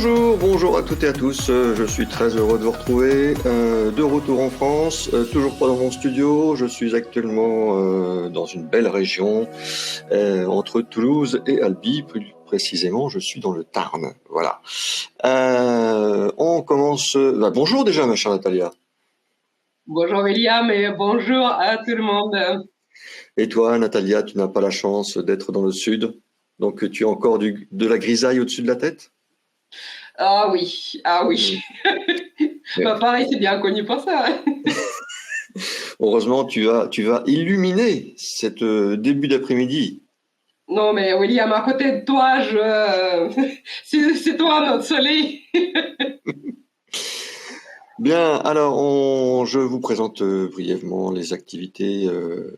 Bonjour à toutes et à tous. Je suis très heureux de vous retrouver. De retour en France, toujours pas dans mon studio. Je suis actuellement dans une belle région entre Toulouse et Albi. Plus précisément, je suis dans le Tarn. Voilà. On commence. Bonjour déjà, ma chère Natalia. Bonjour William et bonjour à tout le monde. Et toi, Natalia, tu n'as pas la chance d'être dans le sud, donc tu as encore de la grisaille au-dessus de la tête? Ah oui, ah oui. Paris, c'est bien connu pour ça. Heureusement, tu vas illuminer cette début d'après-midi. Non, mais William, à côté de toi, c'est toi notre soleil. Bien, alors je vous présente brièvement les activités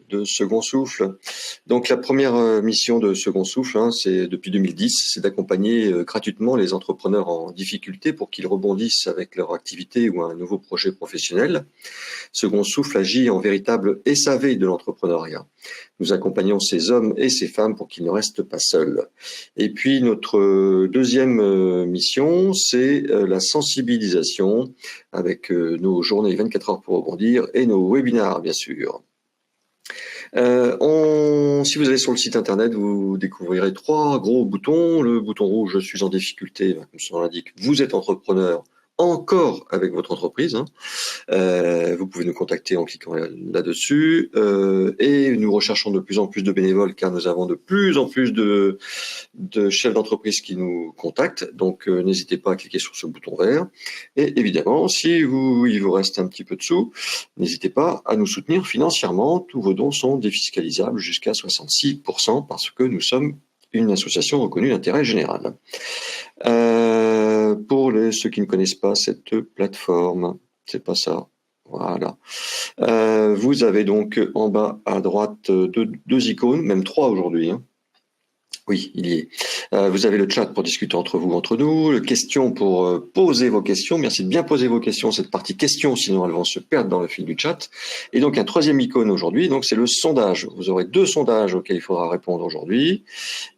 de Second Souffle. Donc la première mission de Second Souffle, c'est depuis 2010, c'est d'accompagner gratuitement les entrepreneurs en difficulté pour qu'ils rebondissent avec leur activité ou un nouveau projet professionnel. Second Souffle agit en véritable SAV de l'entrepreneuriat. Nous accompagnons ces hommes et ces femmes pour qu'ils ne restent pas seuls. Et puis notre deuxième mission, c'est la sensibilisation avec nos journées 24 heures pour rebondir et nos webinars, bien sûr. Si vous allez sur le site internet, vous découvrirez 3 gros boutons. Le bouton rouge, je suis en difficulté, comme son nom l'indique, vous êtes entrepreneur encore avec votre entreprise. Vous pouvez nous contacter en cliquant là-dessus. Et nous recherchons de plus en plus de bénévoles car nous avons de plus en plus de chefs d'entreprise qui nous contactent. Donc n'hésitez pas à cliquer sur ce bouton vert. Et évidemment, si il vous reste un petit peu de sous, n'hésitez pas à nous soutenir financièrement. Tous vos dons sont défiscalisables jusqu'à 66% parce que nous sommes une association reconnue d'intérêt général. Pour ceux qui ne connaissent pas cette plateforme, c'est pas ça. Voilà. Vous avez donc en bas à droite deux icônes, même 3 aujourd'hui. Oui, il y est. Vous avez le chat pour discuter entre vous, entre nous, le question pour poser vos questions. Merci de bien poser vos questions, cette partie questions, sinon elles vont se perdre dans le fil du chat. Et donc un troisième icône aujourd'hui, donc c'est le sondage. Vous aurez 2 sondages auxquels il faudra répondre aujourd'hui.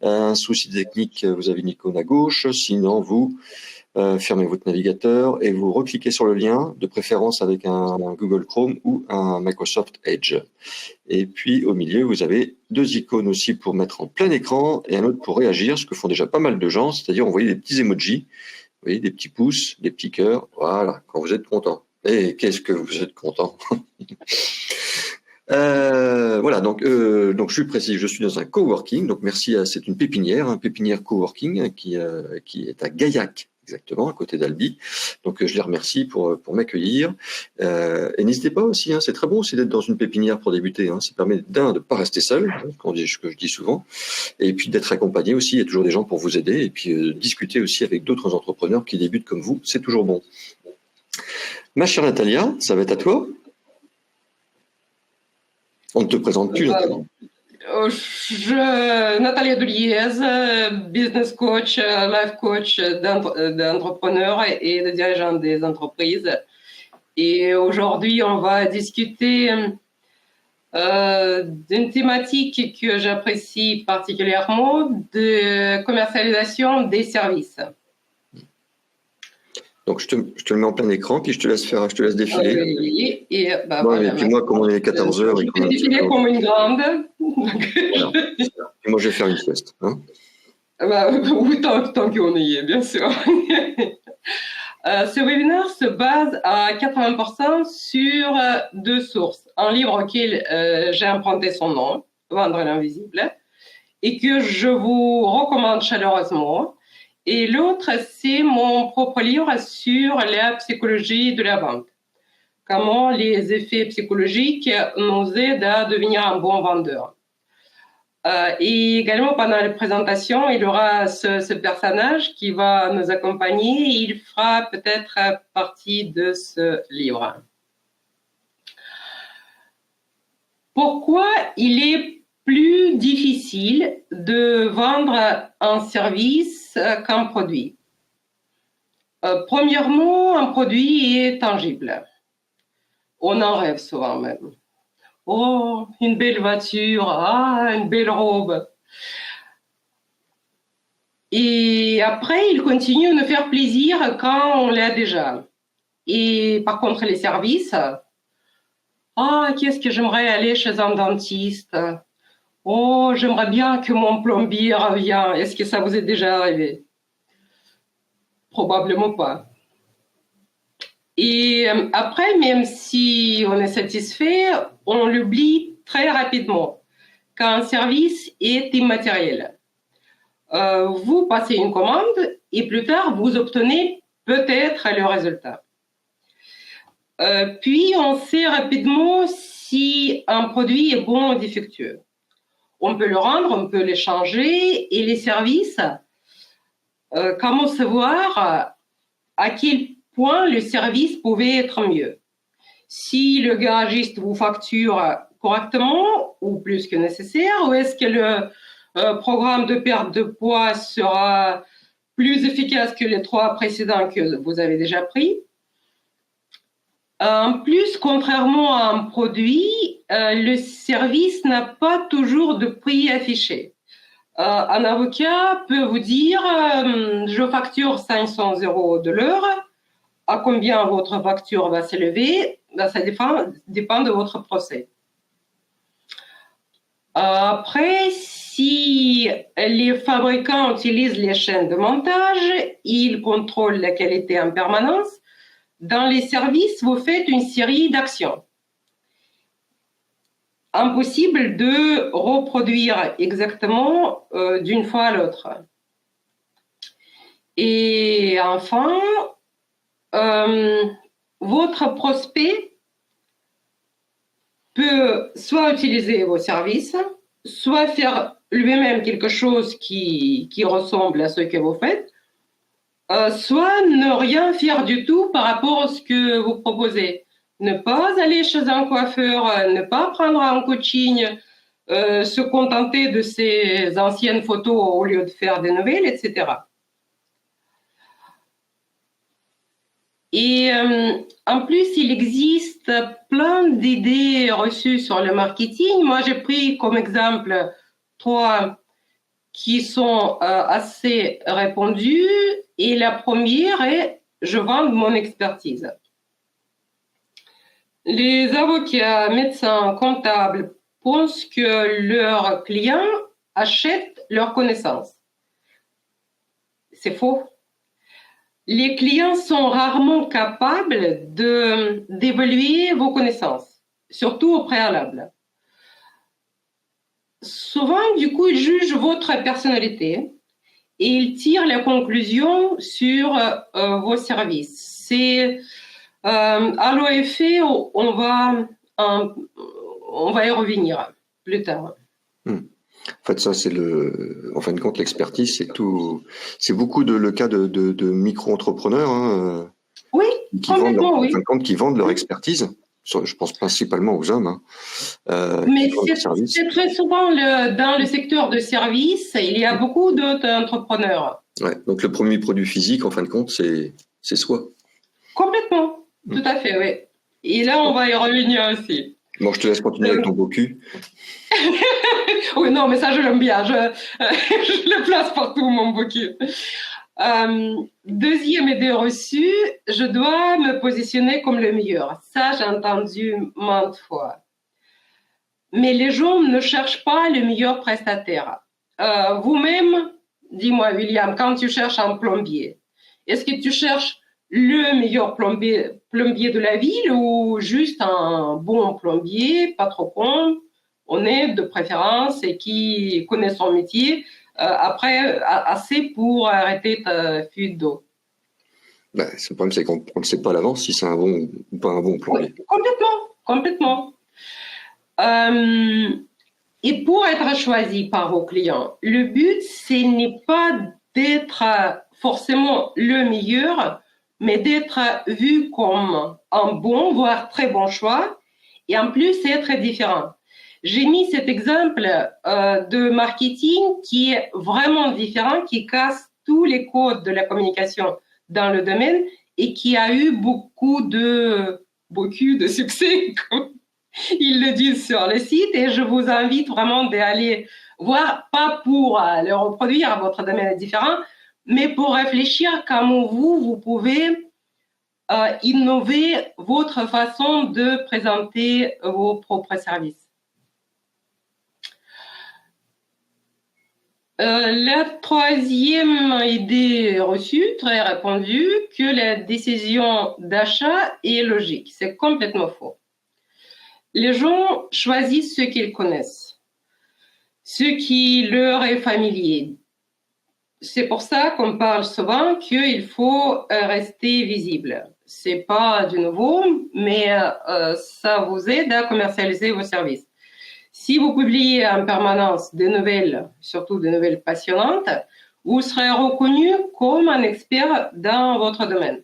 Un souci technique, vous avez une icône à gauche, sinon vous fermez votre navigateur et vous recliquez sur le lien, de préférence avec un Google Chrome ou un Microsoft Edge. Et puis au milieu, vous avez 2 icônes aussi pour mettre en plein écran et un autre pour réagir, ce que font déjà pas mal de gens, c'est-à-dire envoyer des petits emojis, vous voyez, des petits pouces, des petits cœurs, voilà, quand vous êtes content. Et qu'est-ce que vous êtes content. Voilà, donc je suis précis, je suis dans un coworking, donc merci c'est une pépinière, un pépinière coworking qui est à Gaillac, exactement, à côté d'Albi. Donc je les remercie pour m'accueillir. Et n'hésitez pas aussi, c'est très bon aussi d'être dans une pépinière pour débuter. Ça permet de ne pas rester seul, ce que je dis souvent, et puis d'être accompagné aussi. Il y a toujours des gens pour vous aider, et puis discuter aussi avec d'autres entrepreneurs qui débutent comme vous, c'est toujours bon. Ma chère Natalia, ça va être à toi. On ne te présente plus, Nathalie. Nathalie Douliez, business coach, life coach d'entrepreneurs et de dirigeants des entreprises. Et aujourd'hui, on va discuter d'une thématique que j'apprécie particulièrement, de commercialisation des services. Donc je te le mets en plein écran, puis je te laisse défiler. Oui, et puis moi, comme on est 14h... Je vais défiler comme une grande. Voilà. Et moi, je vais faire une sieste. Oui, tant qu'on y est, bien sûr. Ce webinaire se base à 80% sur 2 sources. Un livre auquel j'ai emprunté son nom, Vendre l'invisible, et que je vous recommande chaleureusement. Et l'autre, c'est mon propre livre sur la psychologie de la vente. Comment les effets psychologiques nous aident à devenir un bon vendeur. Et également, pendant la présentation, il y aura ce personnage qui va nous accompagner. Il fera peut-être partie de ce livre. Pourquoi il est plus difficile de vendre un service qu'un produit? Premièrement, un produit est tangible. On en rêve souvent même. Oh, une belle voiture, une belle robe. Et après, il continue de nous faire plaisir quand on l'a déjà. Et par contre, les services, ah, qu'est-ce que j'aimerais aller chez un dentiste. Oh, j'aimerais bien que mon plombier revienne. Est-ce que ça vous est déjà arrivé? Probablement pas. Et après, même si on est satisfait, on l'oublie très rapidement qu'un service est immatériel. Vous passez une commande et plus tard, vous obtenez peut-être le résultat. Puis, on sait rapidement si un produit est bon ou défectueux. On peut le rendre, on peut l'échanger et les services, comment savoir à quel point le service pouvait être mieux. Si le garagiste vous facture correctement ou plus que nécessaire, ou est-ce que le programme de perte de poids sera plus efficace que les 3 précédents que vous avez déjà pris. En plus, contrairement à un produit, le service n'a pas toujours de prix affiché. Un avocat peut vous dire je facture 500 € de l'heure. À combien votre facture va s'élever? Ça dépend de votre procès. Après, si les fabricants utilisent les chaînes de montage, ils contrôlent la qualité en permanence. Dans les services, vous faites une série d'actions. Impossible de reproduire exactement d'une fois à l'autre. Et enfin, votre prospect peut soit utiliser vos services, soit faire lui-même quelque chose qui ressemble à ce que vous faites, soit ne rien faire du tout par rapport à ce que vous proposez. Ne pas aller chez un coiffeur, ne pas prendre un coaching, se contenter de ces anciennes photos au lieu de faire des nouvelles, etc. Et en plus, il existe plein d'idées reçues sur le marketing. Moi, j'ai pris comme exemple 3 qui sont assez répandues. Et la première est « je vends mon expertise ». Les avocats, médecins, comptables pensent que leurs clients achètent leurs connaissances. C'est faux. Les clients sont rarement capables d'évaluer vos connaissances, surtout au préalable. Souvent, du coup, ils jugent votre personnalité et ils tirent la conclusion sur vos services. C'est à l'OFE, on va y revenir plus tard. En fait, ça, en fin de compte, l'expertise, c'est beaucoup le cas de micro-entrepreneurs, hein, oui, qui vendent leur expertise. Je pense principalement aux hommes. Mais c'est très souvent dans le secteur de service, il y a beaucoup d'entrepreneurs. Ouais, donc le premier produit physique, en fin de compte, c'est soi. Complètement, tout à fait, oui. Et là, on va y revenir aussi. Bon, je te laisse continuer avec ton beau cul. Oui, non, mais ça, je l'aime bien. Je le place partout, mon beau cul. Deuxième idée reçue, je dois me positionner comme le meilleur. Ça, j'ai entendu maintes fois. Mais les gens ne cherchent pas le meilleur prestataire. Vous-même, dis-moi, William, quand tu cherches un plombier, est-ce que tu cherches le meilleur plombier de la ville ou juste un bon plombier, pas trop con, honnête de préférence et qui connaît son métier, après assez pour arrêter ta fuite d'eau? Le problème, c'est qu'on ne sait pas à l'avance si c'est un bon ou pas un bon plombier. Oui, complètement. Et pour être choisi par vos clients, le but, ce n'est pas d'être forcément le meilleur, mais d'être vu comme un bon, voire très bon choix, et en plus être différent. J'ai mis cet exemple de marketing qui est vraiment différent, qui casse tous les codes de la communication dans le domaine et qui a eu beaucoup de succès, Ils le disent sur le site et je vous invite vraiment d'aller voir, pas pour le reproduire, votre domaine est différent, mais pour réfléchir comment vous pouvez innover votre façon de présenter vos propres services. La troisième idée reçue, très répandue, que la décision d'achat est logique. C'est complètement faux. Les gens choisissent ce qu'ils connaissent, ce qui leur est familier. C'est pour ça qu'on parle souvent qu'il faut rester visible. C'est pas du nouveau, mais ça vous aide à commercialiser vos services. Si vous publiez en permanence des nouvelles, surtout des nouvelles passionnantes, vous serez reconnu comme un expert dans votre domaine.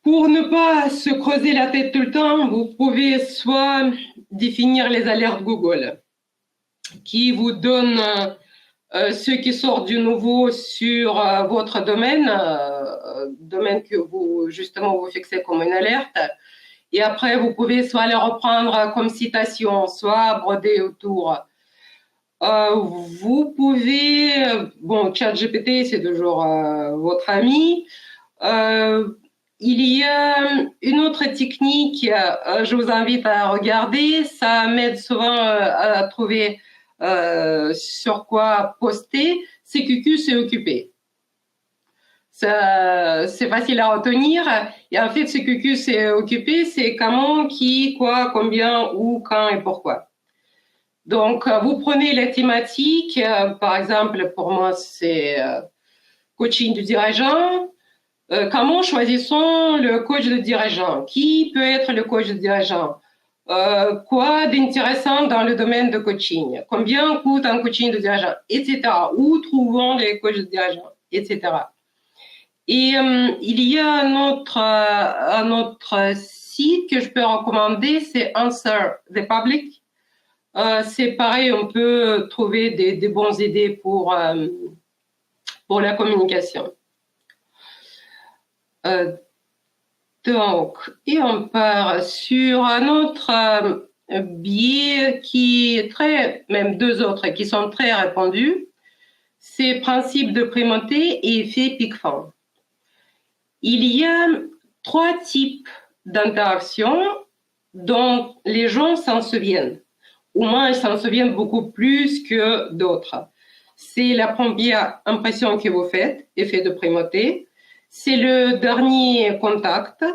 Pour ne pas se creuser la tête tout le temps, vous pouvez soit définir les alertes Google qui vous donnent ce qui sort du nouveau sur votre domaine, domaine que vous fixez comme une alerte. Et après, vous pouvez soit les reprendre comme citation, soit broder autour. Vous pouvez, ChatGPT, c'est toujours votre ami. Il y a une autre technique, je vous invite à regarder. Ça m'aide souvent à trouver sur quoi poster. CQQ, c'est occupé. C'est facile à retenir. Et en fait, CQQ, c'est occupé, c'est comment, qui, quoi, combien, où, quand et pourquoi. Donc, vous prenez les thématiques. Par exemple, pour moi, c'est coaching du dirigeant. Comment choisissons le coach de dirigeant? Qui peut être le coach de dirigeant? Quoi d'intéressant dans le domaine de coaching? Combien coûte un coaching de dirigeant? Etc. Où trouvons les coachs de dirigeant? Etc. Et il y a un autre site que je peux recommander, c'est Answer the Public. C'est pareil, on peut trouver des bonnes idées pour la communication. Donc, et on part sur un autre biais qui est même deux autres qui sont très répandus, c'est principe de primauté et effet pic-fan. Il y a 3 types d'interactions dont les gens s'en souviennent. Au moins, ils s'en souviennent beaucoup plus que d'autres. C'est la première impression que vous faites, effet de primauté. C'est le dernier contact.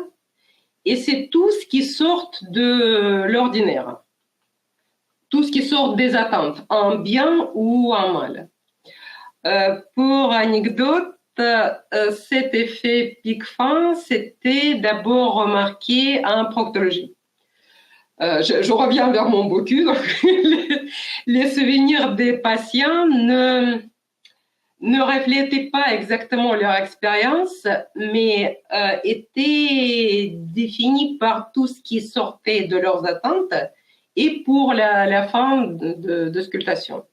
Et c'est tout ce qui sort de l'ordinaire. Tout ce qui sort des attentes, en bien ou en mal. Pour anecdote, cet effet pic-fan, c'était d'abord remarqué en proctologie. Je reviens vers mon BOCU. Les souvenirs des patients ne reflétaient pas exactement leur expérience, mais étaient définis par tout ce qui sortait de leurs attentes et pour la fin de sculptation.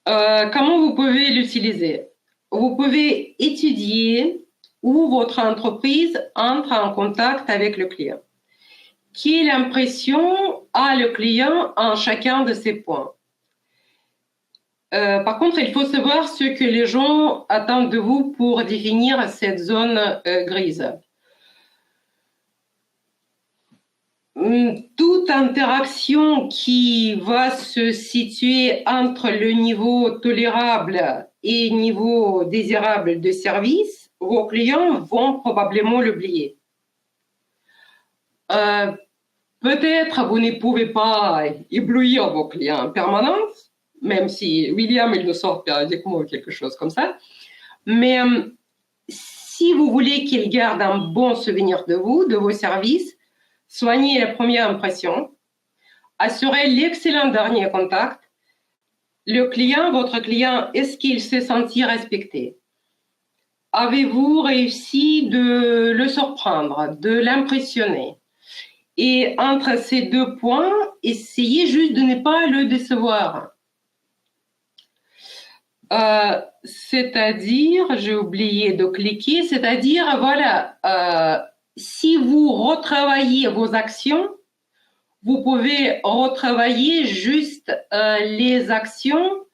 Comment vous pouvez l'utiliser? Vous pouvez étudier où votre entreprise entre en contact avec le client. Quelle impression a le client en chacun de ces points? Par contre, il faut savoir ce que les gens attendent de vous pour définir cette zone grise. Toute interaction qui va se situer entre le niveau tolérable et le niveau désirable de service, vos clients vont probablement l'oublier. Peut-être vous ne pouvez pas éblouir vos clients en permanence, même si William il nous sort périodiquement quelque chose comme ça. Mais si vous voulez qu'ils gardent un bon souvenir de vous, de vos services, soignez la première impression, assurez l'excellent dernier contact. Le client, votre client, est-ce qu'il s'est senti respecté? Avez-vous réussi de le surprendre, de l'impressionner? Et entre ces 2 points, essayez juste de ne pas le décevoir. C'est-à-dire, j'ai oublié de cliquer, c'est-à-dire, voilà, si vous retravaillez vos actions, vous pouvez retravailler juste les actions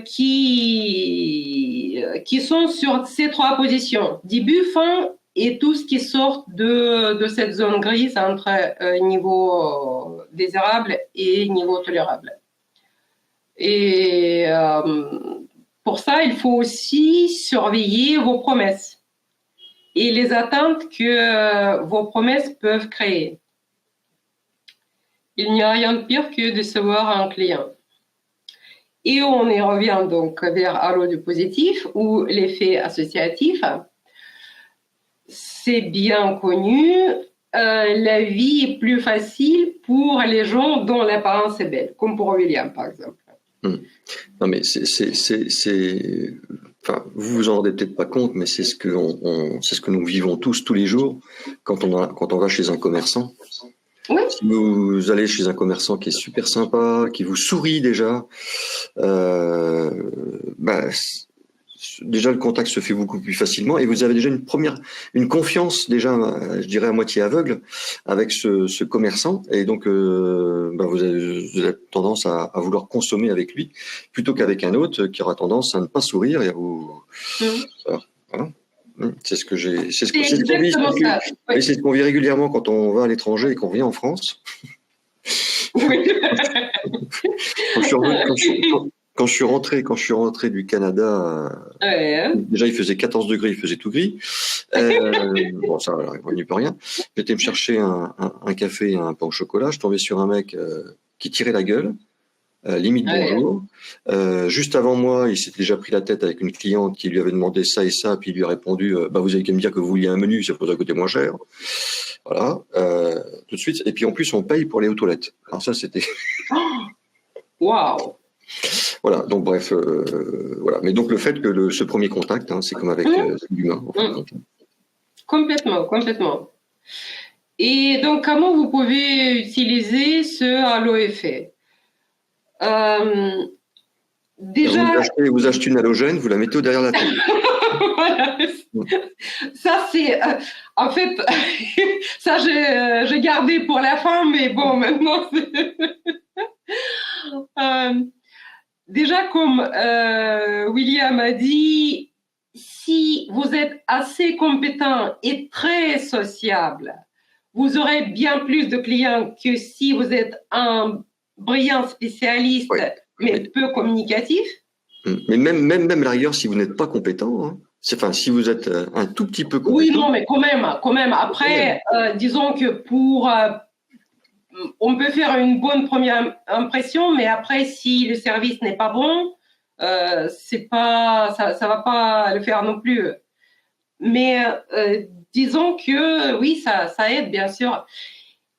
qui sont sur ces 3 positions, début, fin et tout ce qui sort de cette zone grise entre niveau désirable et niveau tolérable. Et pour ça, il faut aussi surveiller vos promesses et les attentes que vos promesses peuvent créer. Il n'y a rien de pire que de décevoir un client. Et on y revient donc vers Halo du positif ou l'effet associatif. C'est bien connu, la vie est plus facile pour les gens dont l'apparence est belle, comme pour William par exemple. Non mais enfin, vous vous en rendez peut-être pas compte, mais c'est ce que nous vivons tous les jours quand on va chez un commerçant. Oui. Si vous allez chez un commerçant qui est super sympa, qui vous sourit déjà, déjà le contact se fait beaucoup plus facilement et vous avez déjà une confiance déjà, je dirais à moitié aveugle avec ce commerçant et donc vous avez tendance à vouloir consommer avec lui plutôt qu'avec un autre qui aura tendance à ne pas sourire et à vous. Voilà. C'est ce que j'ai, c'est ce qu'on vit régulièrement quand on va à l'étranger et qu'on revient en France. Oui. Quand je suis rentré du Canada, déjà il faisait 14 degrés, il faisait tout gris. Bon, ça, on n'y peut rien. J'étais me chercher un café et un pain au chocolat. Je tombais sur un mec qui tirait la gueule, limite bonjour. Juste avant moi, il s'était déjà pris la tête avec une cliente qui lui avait demandé ça et ça, puis il lui a répondu vous avez qu'à me dire que vous vouliez un menu, ça pourrait coûter moins cher. Voilà, tout de suite. Et puis en plus, on paye pour aller aux toilettes. Alors ça, c'était. Waouh. Voilà, donc bref, voilà. Mais donc le fait que ce premier contact, c'est comme avec l'humain. Complètement. Et donc, comment vous pouvez utiliser ce halo effet? Déjà, vous achetez une halogène, vous la mettez derrière la tête. Voilà. Ça, c'est. En fait, ça, j'ai gardé pour la fin, mais bon, maintenant, déjà, comme William a dit, si vous êtes assez compétent et très sociable, vous aurez bien plus de clients que si vous êtes un brillant spécialiste, mais peu communicatif. Mais même à la rigueur, si vous n'êtes pas compétent, enfin, si vous êtes un tout petit peu compétent. Oui, non, mais quand même. Après, disons que on peut faire une bonne première impression, mais après, si le service n'est pas bon, ça va pas le faire non plus. Mais disons que oui, ça aide bien sûr.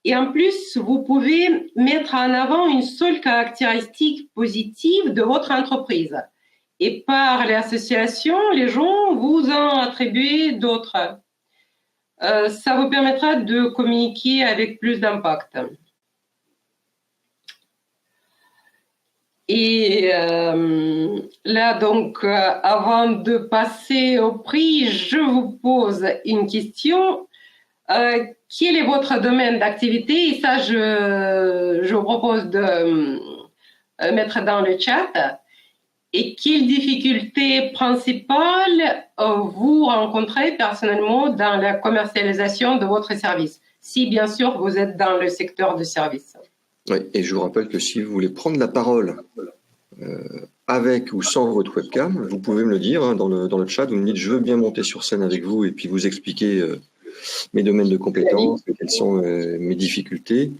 Et en plus, vous pouvez mettre en avant une seule caractéristique positive de votre entreprise. Et par l'association, les gens vous en attribuent d'autres. Ça vous permettra de communiquer avec plus d'impact. Et là, donc, avant de passer au prix, je vous pose une question. Quel est votre domaine d'activité? Et ça, je vous propose de mettre dans le chat. Et quelles difficultés principales vous rencontrez personnellement dans la commercialisation de votre service? Si, bien sûr, vous êtes dans le secteur de service. Oui, et je vous rappelle que si vous voulez prendre la parole avec ou sans votre webcam, vous pouvez me le dire dans le chat. Vous me dites, je veux bien monter sur scène avec vous et puis vous expliquer mes domaines de compétences, quelles sont mes difficultés.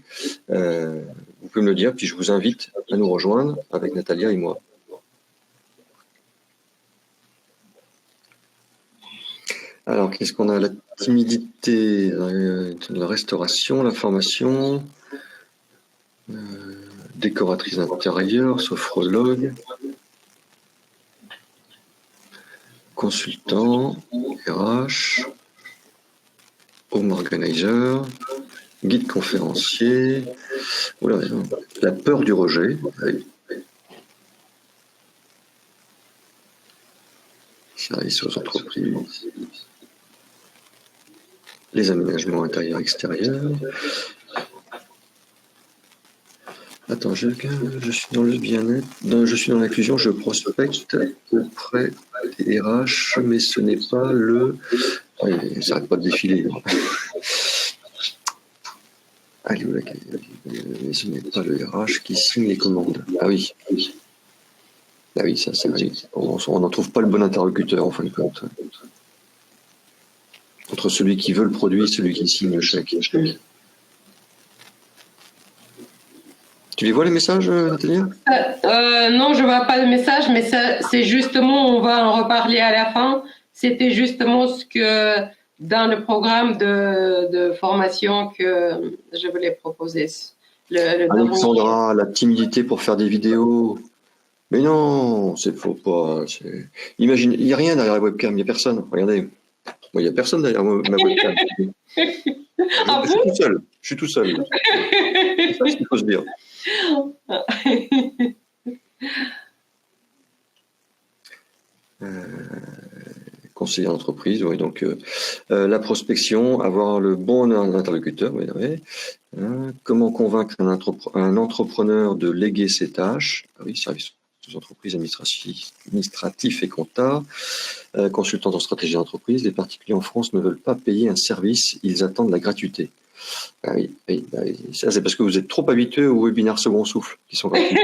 Vous pouvez me le dire, puis je vous invite à nous rejoindre avec Natalia et moi. Alors, qu'est-ce qu'on a? La timidité, la restauration, la formation, décoratrice intérieure, sophrologue, consultant, RH, home organizer, guide conférencier, la peur du rejet. Service aux entreprises. les aménagements intérieurs-extérieurs. Attends, je suis dans le bien-être, je suis dans l'inclusion, je prospecte auprès des RH, mais ce n'est pas le... Oh, ça n'arrête pas de défiler. Allez, mais ce n'est pas le RH qui signe les commandes. Ah oui. Ah oui, ça, on n'en trouve pas le bon interlocuteur, en fin de compte. Entre celui qui veut le produit et celui qui signe le chèque. Tu les vois les messages, Nathalie? Non, je ne vois pas le message, mais c'est justement, on va en reparler à la fin. C'était justement ce que dans le programme de formation que je voulais proposer. Alexandra, la timidité pour faire des vidéos. Mais non, faut pas. Imagine, il n'y a rien derrière la webcam, il n'y a personne. Regardez. Il n'y a personne derrière ma webcam. Je suis tout seul. C'est ça ce qu'il faut se dire. Conseiller d'entreprise, oui, donc la prospection, avoir le bon interlocuteur, oui, comment convaincre un entrepreneur de léguer ses tâches, ah oui, service aux entreprises administratifs et comptables, consultant en stratégie d'entreprise, les particuliers en France ne veulent pas payer un service, ils attendent la gratuité. Ah oui, ça c'est parce que vous êtes trop habitués aux webinaires second souffle qui sont gratuits.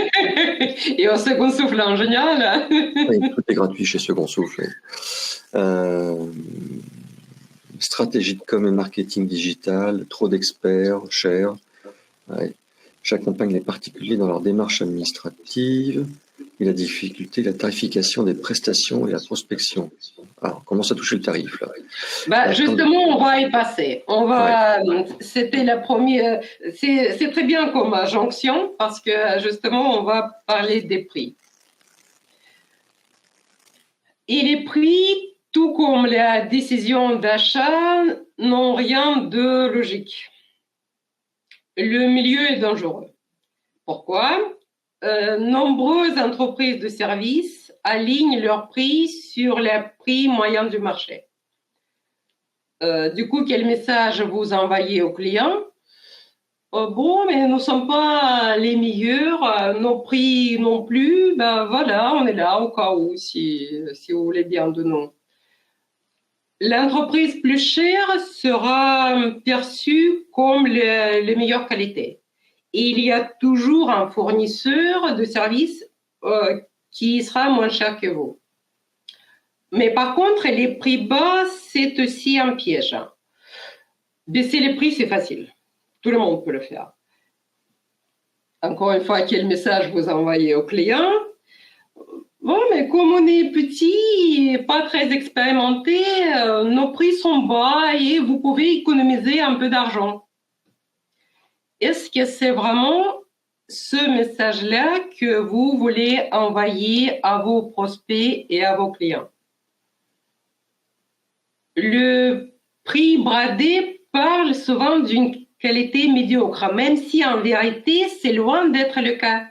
Et au second souffle en général. Oui, tout est gratuit chez Second Souffle. Stratégie de com et marketing digital, trop d'experts, cher. Ouais. J'accompagne les particuliers dans leur démarche administrative et la difficulté, la tarification des prestations et la prospection. Alors, on commence à toucher le tarif là. Justement, on va y passer. C'était la première. C'est très bien comme jonction parce que justement, on va parler des prix. Et les prix, tout comme la décision d'achat, n'ont rien de logique. Le milieu est dangereux. Pourquoi? Nombreuses entreprises de services alignent leurs prix sur les prix moyens du marché. Du coup, quel message vous envoyez aux clients? Bon, mais nous ne sommes pas les meilleurs, nos prix non plus. Ben voilà, on est là au cas où, si vous voulez bien de nous. L'entreprise plus chère sera perçue comme les meilleures qualités. Et il y a toujours un fournisseur de services qui sera moins cher que vous. Mais par contre, les prix bas, c'est aussi un piège. Baisser les prix, c'est facile. Tout le monde peut le faire. Encore une fois, quel message vous envoyez aux clients? Bon, mais comme on est petit, pas très expérimenté, nos prix sont bas et vous pouvez économiser un peu d'argent. Est-ce que c'est vraiment ce message-là que vous voulez envoyer à vos prospects et à vos clients? Le prix bradé parle souvent d'une qualité médiocre, même si en vérité, c'est loin d'être le cas.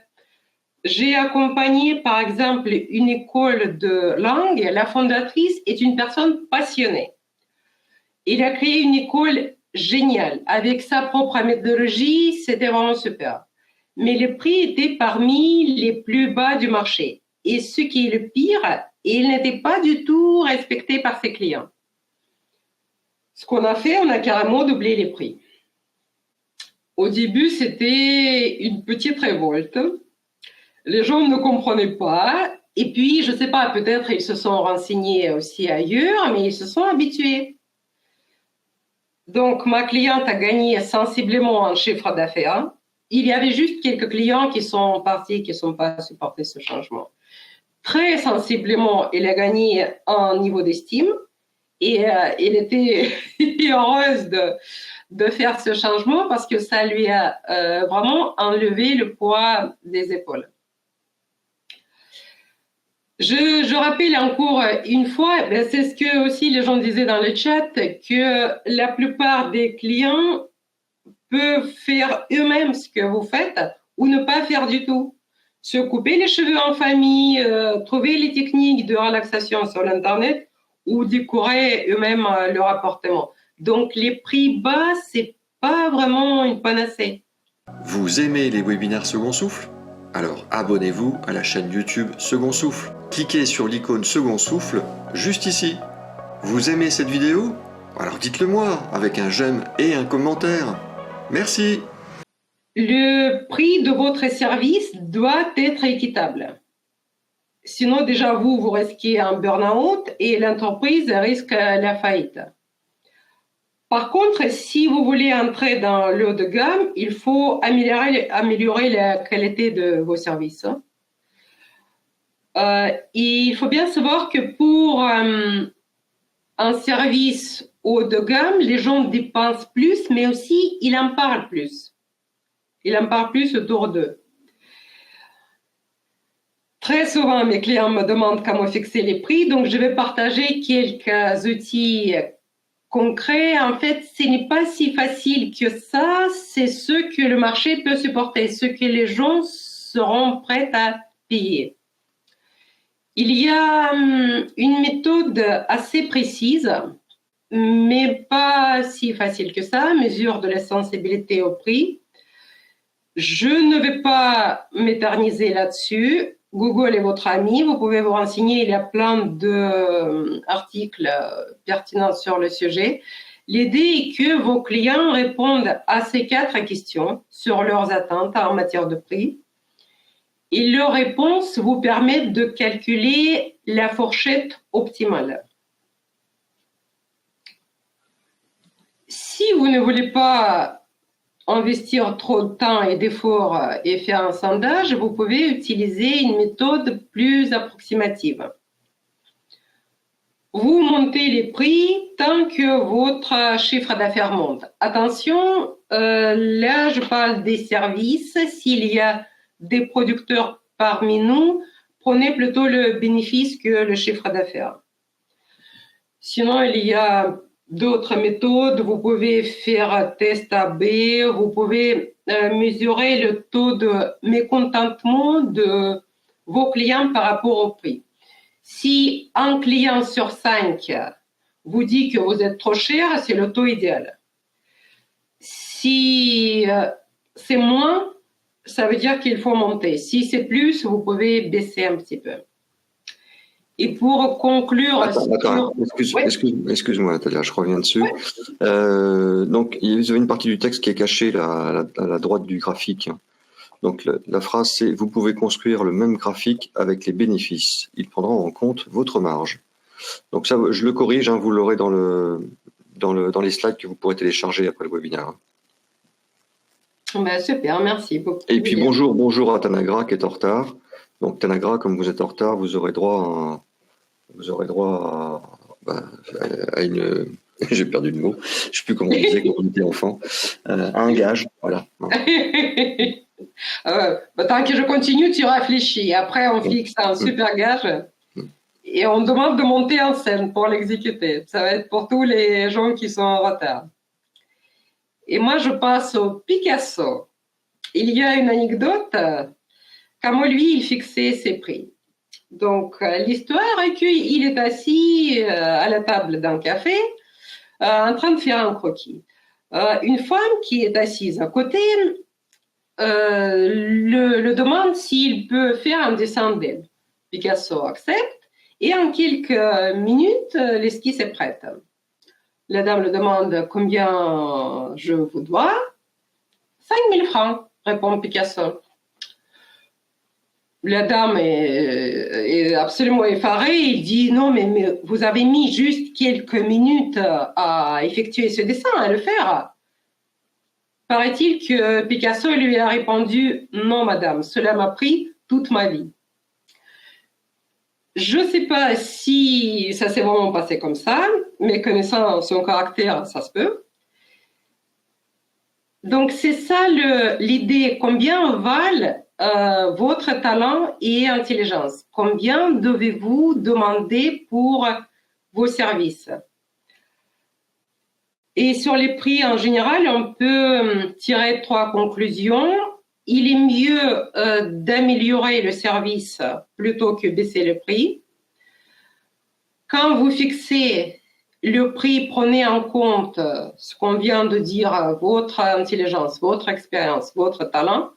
J'ai accompagné, par exemple, une école de langue. La fondatrice est une personne passionnée. Elle a créé une école géniale, avec sa propre méthodologie, c'était vraiment super. Mais le prix était parmi les plus bas du marché. Et ce qui est le pire, il n'était pas du tout respecté par ses clients. Ce qu'on a fait, on a carrément doublé les prix. Au début, c'était une petite révolte. Les gens ne comprenaient pas. Et puis, je ne sais pas, peut-être ils se sont renseignés aussi ailleurs, mais ils se sont habitués. Donc, ma cliente a gagné sensiblement en chiffre d'affaires. Il y avait juste quelques clients qui sont partis, qui ne sont pas supportés ce changement. Très sensiblement, elle a gagné en niveau d'estime et elle était heureuse de faire ce changement parce que ça lui a vraiment enlevé le poids des épaules. Je rappelle encore une fois, c'est ce que aussi les gens disaient dans le chat, que la plupart des clients peuvent faire eux-mêmes ce que vous faites ou ne pas faire du tout. Se couper les cheveux en famille, trouver les techniques de relaxation sur l'Internet ou décorer eux-mêmes leur appartement. Donc, les prix bas, c'est pas vraiment une panacée. Vous aimez les webinaires Second Souffle? Alors abonnez-vous à la chaîne YouTube Second Souffle. Cliquez sur l'icône Second Souffle juste ici. Vous aimez cette vidéo? Alors dites-le moi avec un j'aime et un commentaire. Merci. Le prix de votre service doit être équitable. Sinon, déjà, vous risquez un burn-out et l'entreprise risque la faillite. Par contre, si vous voulez entrer dans le haut de gamme, il faut améliorer la qualité de vos services. Il faut bien savoir que pour un service haut de gamme, les gens dépensent plus, mais aussi ils en parlent plus. Ils en parlent plus autour d'eux. Très souvent, mes clients me demandent comment fixer les prix, donc je vais partager quelques outils concrets. En fait, ce n'est pas si facile que ça, c'est ce que le marché peut supporter, ce que les gens seront prêts à payer. Il y a une méthode assez précise, mais pas si facile que ça, mesure de la sensibilité au prix. Je ne vais pas m'éterniser là-dessus. Google est votre ami, vous pouvez vous renseigner, il y a plein d'articles pertinents sur le sujet. L'idée est que vos clients répondent à ces 4 questions sur leurs attentes en matière de prix. Et leurs réponses vous permettent de calculer la fourchette optimale. Si vous ne voulez pas investir trop de temps et d'efforts et faire un sondage, vous pouvez utiliser une méthode plus approximative. Vous montez les prix tant que votre chiffre d'affaires monte. Attention, là je parle des services. S'il y a des producteurs parmi nous, prenez plutôt le bénéfice que le chiffre d'affaires. Sinon, il y a d'autres méthodes. Vous pouvez faire test A/B, vous pouvez mesurer le taux de mécontentement de vos clients par rapport au prix. Si un client sur 5 vous dit que vous êtes trop cher, c'est le taux idéal. Si c'est moins, ça veut dire qu'il faut monter. Si c'est plus, vous pouvez baisser un petit peu. Et pour conclure... Attends, excuse-moi Natalia, je reviens dessus. Ouais. Donc, vous avez une partie du texte qui est cachée à la droite du graphique. Donc, la phrase, c'est « Vous pouvez construire le même graphique avec les bénéfices. Ils prendront en compte votre marge. » Donc ça, je le corrige, hein, vous l'aurez dans les slides que vous pourrez télécharger après le webinaire. Ben, super, merci beaucoup. Et puis bonjour à Tanagra qui est en retard. Donc Tanagra, comme vous êtes en retard, vous aurez droit à une... J'ai perdu le mot. Je ne sais plus comment on disait quand on était enfant. À un gage, voilà. Tant que je continue, tu réfléchis. Après, on fixe un super gage et on demande de monter en scène pour l'exécuter. Ça va être pour tous les gens qui sont en retard. Et moi, je passe au Picasso. Il y a une anecdote, comment lui, il fixait ses prix. Donc, l'histoire est qu'il est assis à la table d'un café en train de faire un croquis. Une femme qui est assise à côté le demande s'il peut faire un dessin d'elle. Picasso accepte et en quelques minutes, l'esquisse est prête. La dame le demande combien je vous dois. 5 000 francs, répond Picasso. La dame est absolument effarée. Il dit non, mais vous avez mis juste quelques minutes à effectuer ce dessin, à le faire. Paraît-il que Picasso lui a répondu non, madame, cela m'a pris toute ma vie. Je ne sais pas si ça s'est vraiment passé comme ça, mais connaissant son caractère, ça se peut. Donc, c'est ça l'idée. Combien valent votre talent et intelligence? Combien devez-vous demander pour vos services? Et sur les prix en général, on peut tirer 3 conclusions. Il est mieux d'améliorer le service plutôt que baisser le prix. Quand vous fixez le prix, prenez en compte ce qu'on vient de dire, votre intelligence, votre expérience, votre talent.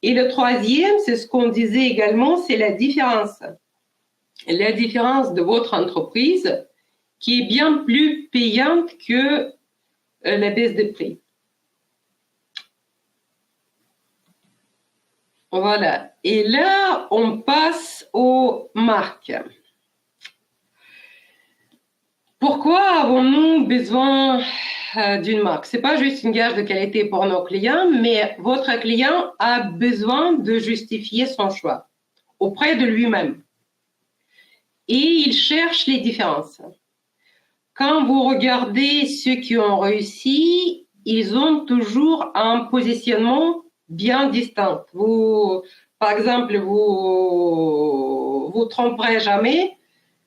Et le troisième, c'est ce qu'on disait également, c'est la différence. La différence de votre entreprise qui est bien plus payante que la baisse des prix. Voilà. Et là, on passe aux marques. Pourquoi avons-nous besoin d'une marque? Ce n'est pas juste une gage de qualité pour nos clients, mais votre client a besoin de justifier son choix auprès de lui-même. Et il cherche les différences. Quand vous regardez ceux qui ont réussi, ils ont toujours un positionnement bien distinct. Par exemple, vous tromperez jamais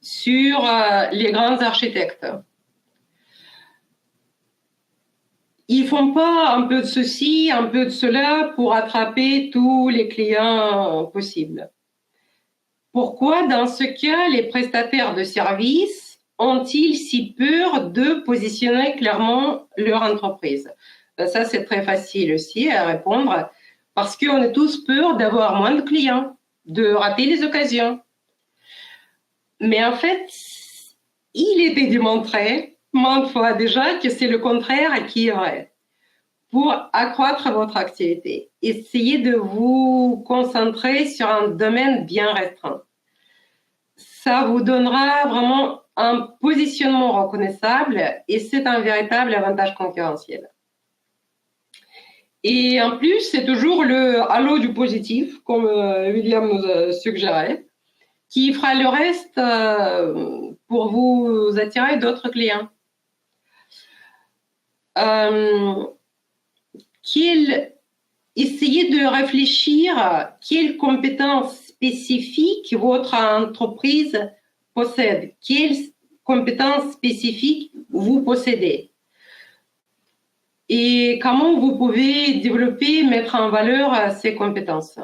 sur les grands architectes. Ils font pas un peu de ceci, un peu de cela pour attraper tous les clients possibles. Pourquoi, dans ce cas, les prestataires de services ont-ils si peur de positionner clairement leur entreprise? Ça, c'est très facile aussi à répondre parce qu'on a tous peur d'avoir moins de clients, de rater les occasions. Mais en fait, il était démontré maintes fois déjà que c'est le contraire qui est vrai. Pour accroître votre activité, essayez de vous concentrer sur un domaine bien restreint. Ça vous donnera vraiment un positionnement reconnaissable et c'est un véritable avantage concurrentiel. Et en plus, c'est toujours le halo du positif, comme William nous suggérait, qui fera le reste pour vous attirer d'autres clients. Essayez de réfléchir quelles compétences spécifiques votre entreprise possède, quelles compétences spécifiques vous possédez et comment vous pouvez développer, mettre en valeur ces compétences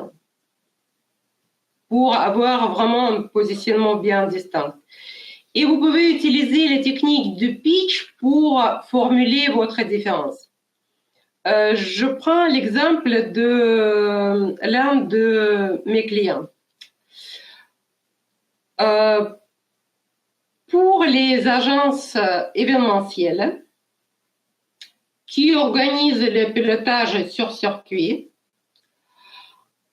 pour avoir vraiment un positionnement bien distinct. Et vous pouvez utiliser les techniques de pitch pour formuler votre différence. Je prends l'exemple de l'un de mes clients. Pour les agences événementielles qui organisent le pilotage sur circuit,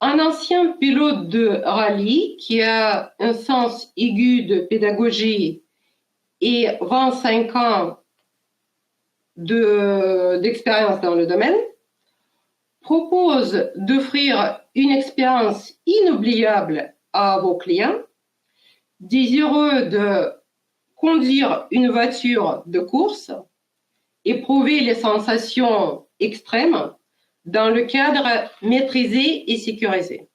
un ancien pilote de rallye qui a un sens aigu de pédagogie et 25 ans d'expérience dans le domaine, propose d'offrir une expérience inoubliable à vos clients, désireux de conduire une voiture de course, éprouver les sensations extrêmes dans le cadre maîtrisé et sécurisé.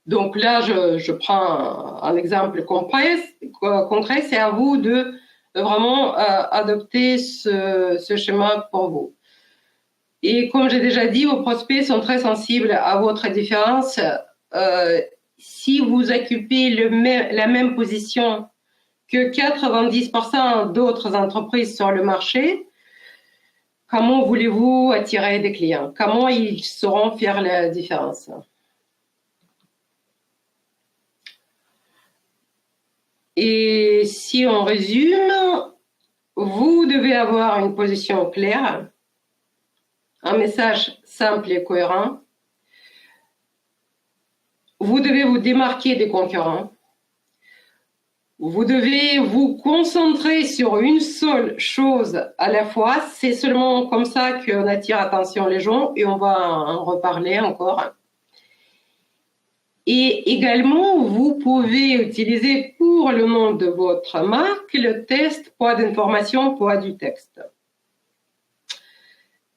Donc là, je prends un exemple concret, c'est à vous de vraiment adopter ce schéma pour vous. Et comme j'ai déjà dit, vos prospects sont très sensibles à votre différence. Si vous occupez la même position que 90% d'autres entreprises sur le marché, comment voulez-vous attirer des clients? Comment ils sauront faire la différence? Et si on résume, vous devez avoir une position claire, un message simple et cohérent. Vous devez vous démarquer des concurrents. Vous devez vous concentrer sur une seule chose à la fois. C'est seulement comme ça qu'on attire attention les gens et on va en reparler encore. Et également, vous pouvez utiliser pour le nom de votre marque le test poids d'information, poids du texte.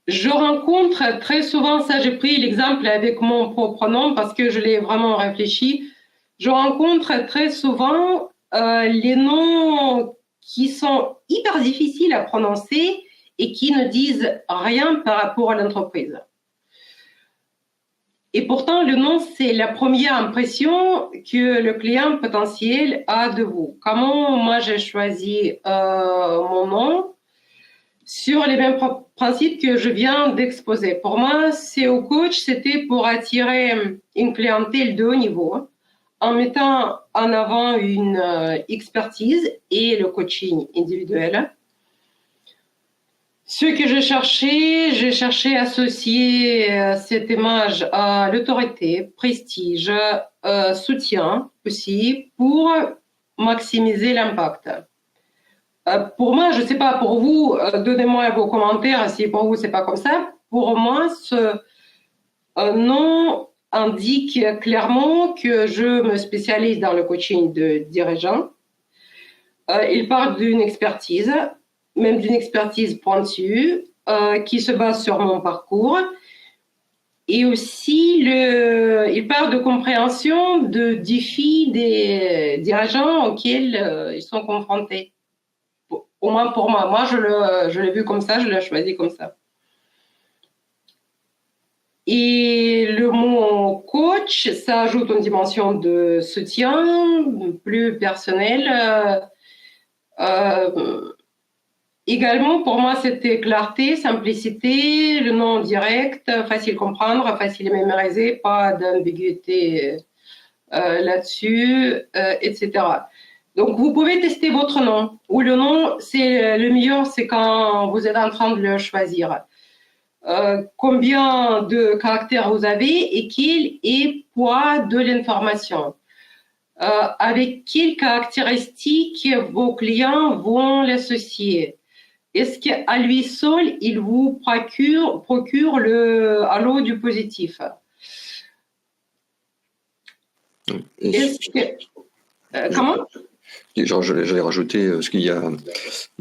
Je rencontre très souvent, ça j'ai pris l'exemple avec mon propre nom parce que je l'ai vraiment réfléchi, je rencontre très souvent les noms qui sont hyper difficiles à prononcer et qui ne disent rien par rapport à l'entreprise. Et pourtant, le nom, c'est la première impression que le client potentiel a de vous. Comment moi j'ai choisi mon nom? Sur les mêmes principes que je viens d'exposer. Pour moi, SEO Coach, c'était pour attirer une clientèle de haut niveau en mettant en avant une expertise et le coaching individuel. Ce que j'ai cherché à associer cette image à l'autorité, prestige, soutien aussi pour maximiser l'impact. Pour moi, je ne sais pas, pour vous, donnez-moi vos commentaires si pour vous c'est pas comme ça. Pour moi, ce nom indique clairement que je me spécialise dans le coaching de dirigeants. Il parle d'une expertise, même d'une expertise pointue, qui se base sur mon parcours. Et aussi, il parle de compréhension de défis des dirigeants auxquels ils sont confrontés. Au moins pour moi. Moi, je l'ai vu comme ça, je l'ai choisi comme ça. Et le mot coach, ça ajoute une dimension de soutien plus personnelle. Également, pour moi, c'était clarté, simplicité, le nom direct, facile à comprendre, facile à mémoriser, pas d'ambiguïté là-dessus, etc. Donc, vous pouvez tester votre nom. Ou le nom, c'est le meilleur, c'est quand vous êtes en train de le choisir. Combien de caractères vous avez et quel est poids de l'information. Avec quelles caractéristiques vos clients vont l'associer. Est-ce qu'à lui seul, il vous procure le halo du positif. Comment? J'allais rajouter, parce qu'il y a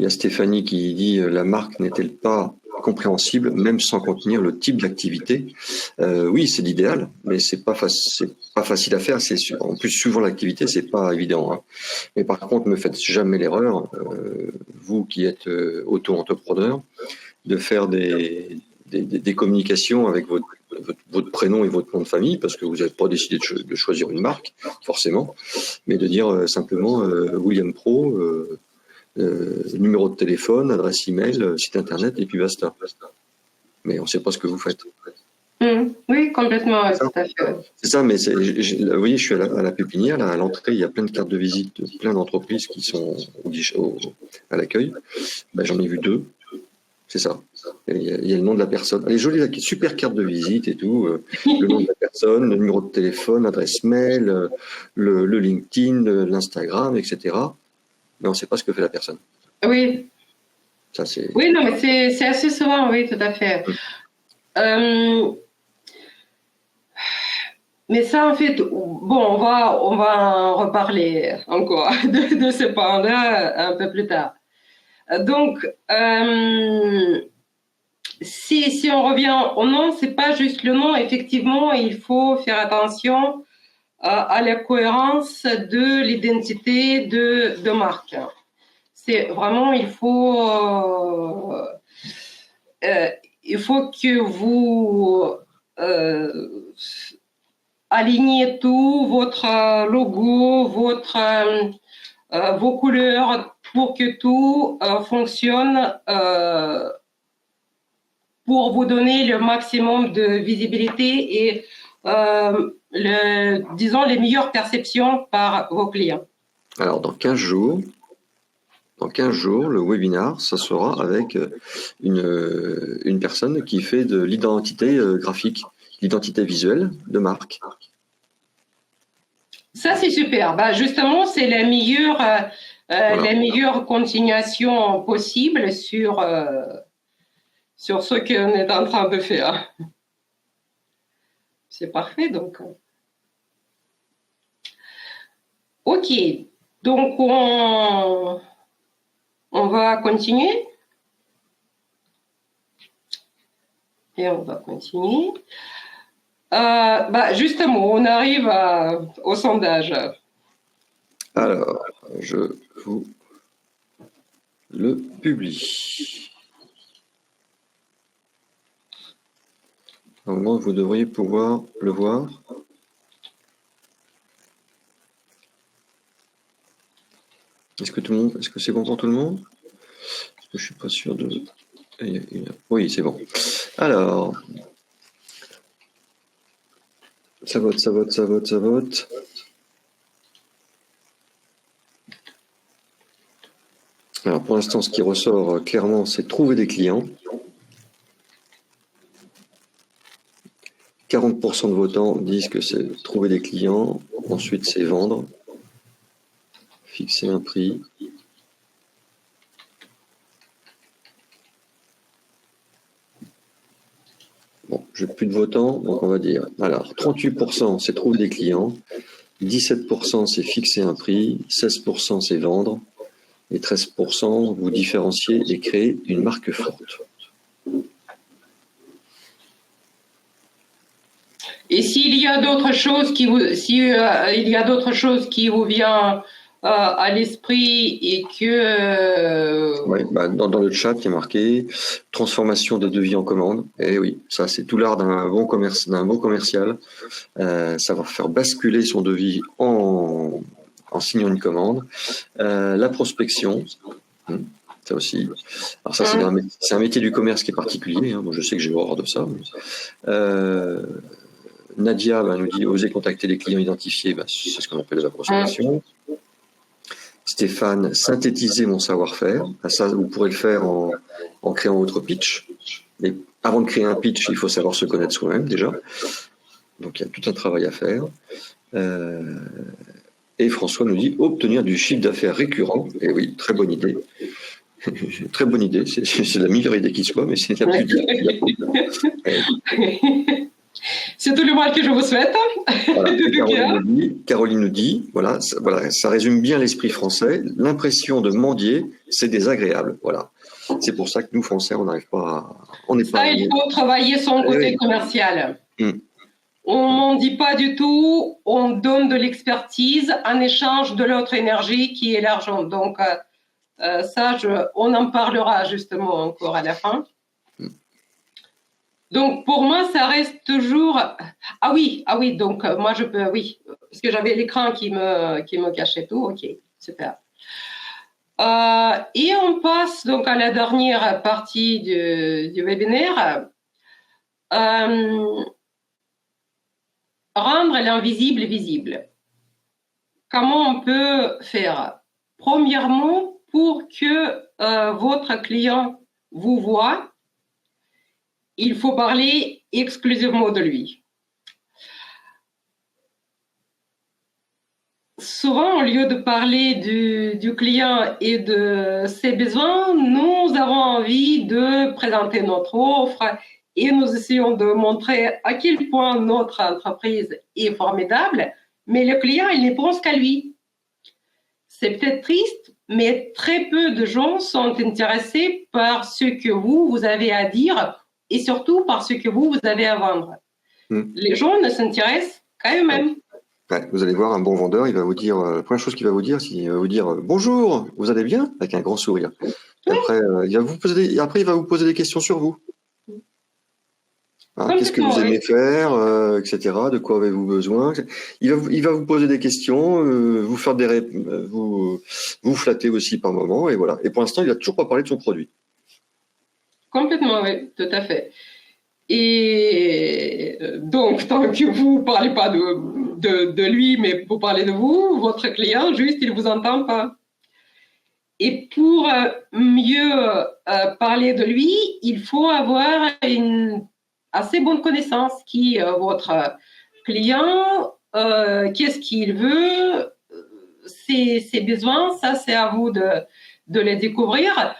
Stéphanie qui dit la marque n'est-elle pas compréhensible, même sans contenir le type d'activité. Oui, c'est l'idéal, mais c'est pas facile à faire. En plus, suivant l'activité, c'est pas évident. Hein. Mais par contre, ne faites jamais l'erreur, vous qui êtes auto-entrepreneur, de faire des communications avec votre prénom et votre nom de famille, parce que vous n'avez pas décidé de choisir une marque, forcément, mais de dire simplement William Pro, numéro de téléphone, adresse email, site internet, et puis basta. Mais on ne sait pas ce que vous faites. Oui, complètement. C'est ça, mais vous voyez, je suis à la pépinière, là, à l'entrée, il y a plein de cartes de visite de plein d'entreprises qui sont à l'accueil. Ben, j'en ai vu 2. C'est ça. Il y a le nom de la personne. Elle est jolie, la super carte de visite et tout. Le nom de la personne, le numéro de téléphone, l'adresse mail, le LinkedIn, l'Instagram, etc. Mais on ne sait pas ce que fait la personne. Oui. Ça, oui, non, mais c'est assez souvent, oui, tout à fait. Mais ça, en fait, bon, on va en reparler encore de ce point-là un peu plus tard. Donc, si on revient au nom, c'est pas juste le nom. Effectivement, il faut faire attention à la cohérence de l'identité de marque. C'est vraiment, il faut que vous alignez tout, votre logo, vos couleurs, pour que tout fonctionne pour vous donner le maximum de visibilité et disons les meilleures perceptions par vos clients. Alors, dans 15 jours, le webinaire, ça sera avec une personne qui fait de l'identité graphique, l'identité visuelle de marque. Ça, c'est super. Bah, justement, c'est la meilleure continuation possible sur ce qu'on est en train de faire. C'est parfait, donc. OK. Donc, on va continuer. Et on va continuer. Justement, on arrive au sondage. Alors, je vous le publie. Normalement, vous devriez pouvoir le voir. Est-ce que c'est bon pour tout le monde? Parce que je suis pas sûr de. Oui, c'est bon. Alors, ça vote. Alors, pour l'instant, ce qui ressort clairement, c'est trouver des clients. 40% de votants disent que c'est trouver des clients. Ensuite, c'est vendre. Fixer un prix. Bon, j'ai plus de votants, donc on va dire. Alors, 38% c'est trouver des clients. 17% c'est fixer un prix. 16% c'est vendre. Et 13% vous différencier et créer une marque forte. Et s'il y a d'autres choses qui vous, il y a d'autres choses qui vous viennent à l'esprit et que Oui, dans le chat, il y a marqué transformation des devis en commande. Et oui, ça c'est tout l'art d'un bon commercial. Savoir faire basculer son devis en signant une commande. La prospection. Ça aussi. Alors ça, c'est un métier du commerce qui est particulier. Hein. Moi, je sais que j'ai horreur de ça. Nadia nous dit oser contacter les clients identifiés. C'est ce qu'on appelle de la prospection. Stéphane, synthétiser mon savoir-faire. Ça, vous pourrez le faire en créant votre pitch. Mais avant de créer un pitch, il faut savoir se connaître soi-même déjà. Donc, il y a tout un travail à faire. Et François nous dit obtenir du chiffre d'affaires récurrent. Et oui, très bonne idée. Très bonne idée. C'est la meilleure idée qui soit, mais c'est la plus difficile. C'est tout le mal que je vous souhaite. Voilà. Caroline nous dit, voilà, ça résume bien l'esprit français. L'impression de mendier, c'est désagréable. Voilà. C'est pour ça que nous, Français, on n'arrive pas à... Il faut travailler son côté commercial. On ne mendie pas du tout, on donne de l'expertise en échange de l'autre énergie qui est l'argent. Donc, ça, on en parlera justement encore à la fin. Donc, pour moi, ça reste toujours... Ah oui, donc moi, je peux... Oui, parce que j'avais l'écran qui me cachait tout. OK, super. Et on passe donc à la dernière partie du webinaire. Rendre l'invisible visible. Comment on peut faire? Premièrement, pour que votre client vous voit, il faut parler exclusivement de lui. Souvent, au lieu de parler du client et de ses besoins, nous avons envie de présenter notre offre et nous essayons de montrer à quel point notre entreprise est formidable, mais le client, il ne pense qu'à lui. C'est peut-être triste, mais très peu de gens sont intéressés par ce que vous avez à dire et surtout par ce que vous avez à vendre. Les gens ne s'intéressent qu'à eux-mêmes. Ouais, vous allez voir un bon vendeur, il va vous dire, la première chose qu'il va vous dire, il va vous dire bonjour, vous allez bien, avec un grand sourire. Après, il va vous poser des questions sur vous. Hein, qu'est-ce que vous aimez faire, etc. De quoi avez-vous besoin? Il va vous poser des questions, vous faire vous flatter aussi par moment, et voilà. Et pour l'instant, il n'a toujours pas parlé de son produit. Complètement, oui, tout à fait. Et donc, tant que vous ne parlez pas de lui, mais vous parlez de vous, votre client, juste, il ne vous entend pas. Et pour mieux parler de lui, il faut avoir une assez bonne connaissance qui votre client, qu'est-ce qu'il veut, ses besoins, ça c'est à vous de les découvrir.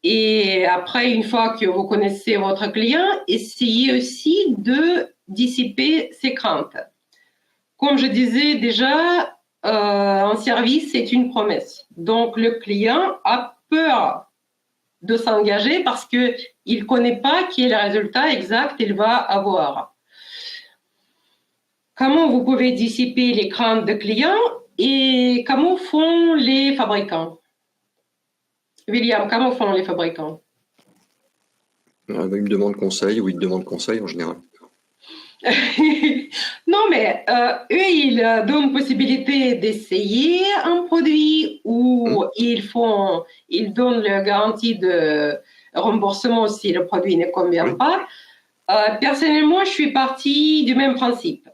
Et après, une fois que vous connaissez votre client, essayez aussi de dissiper ses craintes. Comme je disais déjà, un service, c'est une promesse. Donc, le client a peur de s'engager parce qu'il ne connaît pas quel est le résultat exact qu'il va avoir. Comment vous pouvez dissiper les craintes de clients et comment font les fabricants? William, comment font les fabricants? Ils me demandent conseil, ou ils te demandent conseil en général. Non, mais eux, ils donnent possibilité d'essayer un produit ou ils donnent la garantie de remboursement si le produit ne convient Oui. pas. Personnellement, je suis partie du même principe.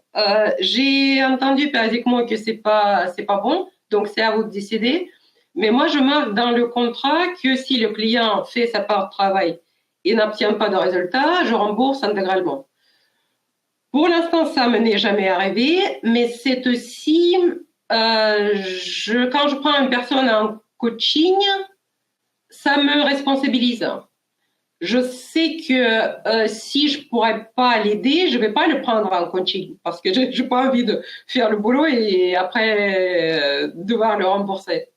J'ai entendu périodiquement que c'est pas bon, donc c'est à vous de décider. Mais moi, je marque dans le contrat que si le client fait sa part de travail et n'obtient pas de résultat, je rembourse intégralement. Pour l'instant, ça ne m'est jamais arrivé, mais c'est aussi, quand je prends une personne en coaching, ça me responsabilise. Je sais que si je ne pourrais pas l'aider, je ne vais pas le prendre en coaching parce que je n'ai pas envie de faire le boulot et après devoir le rembourser.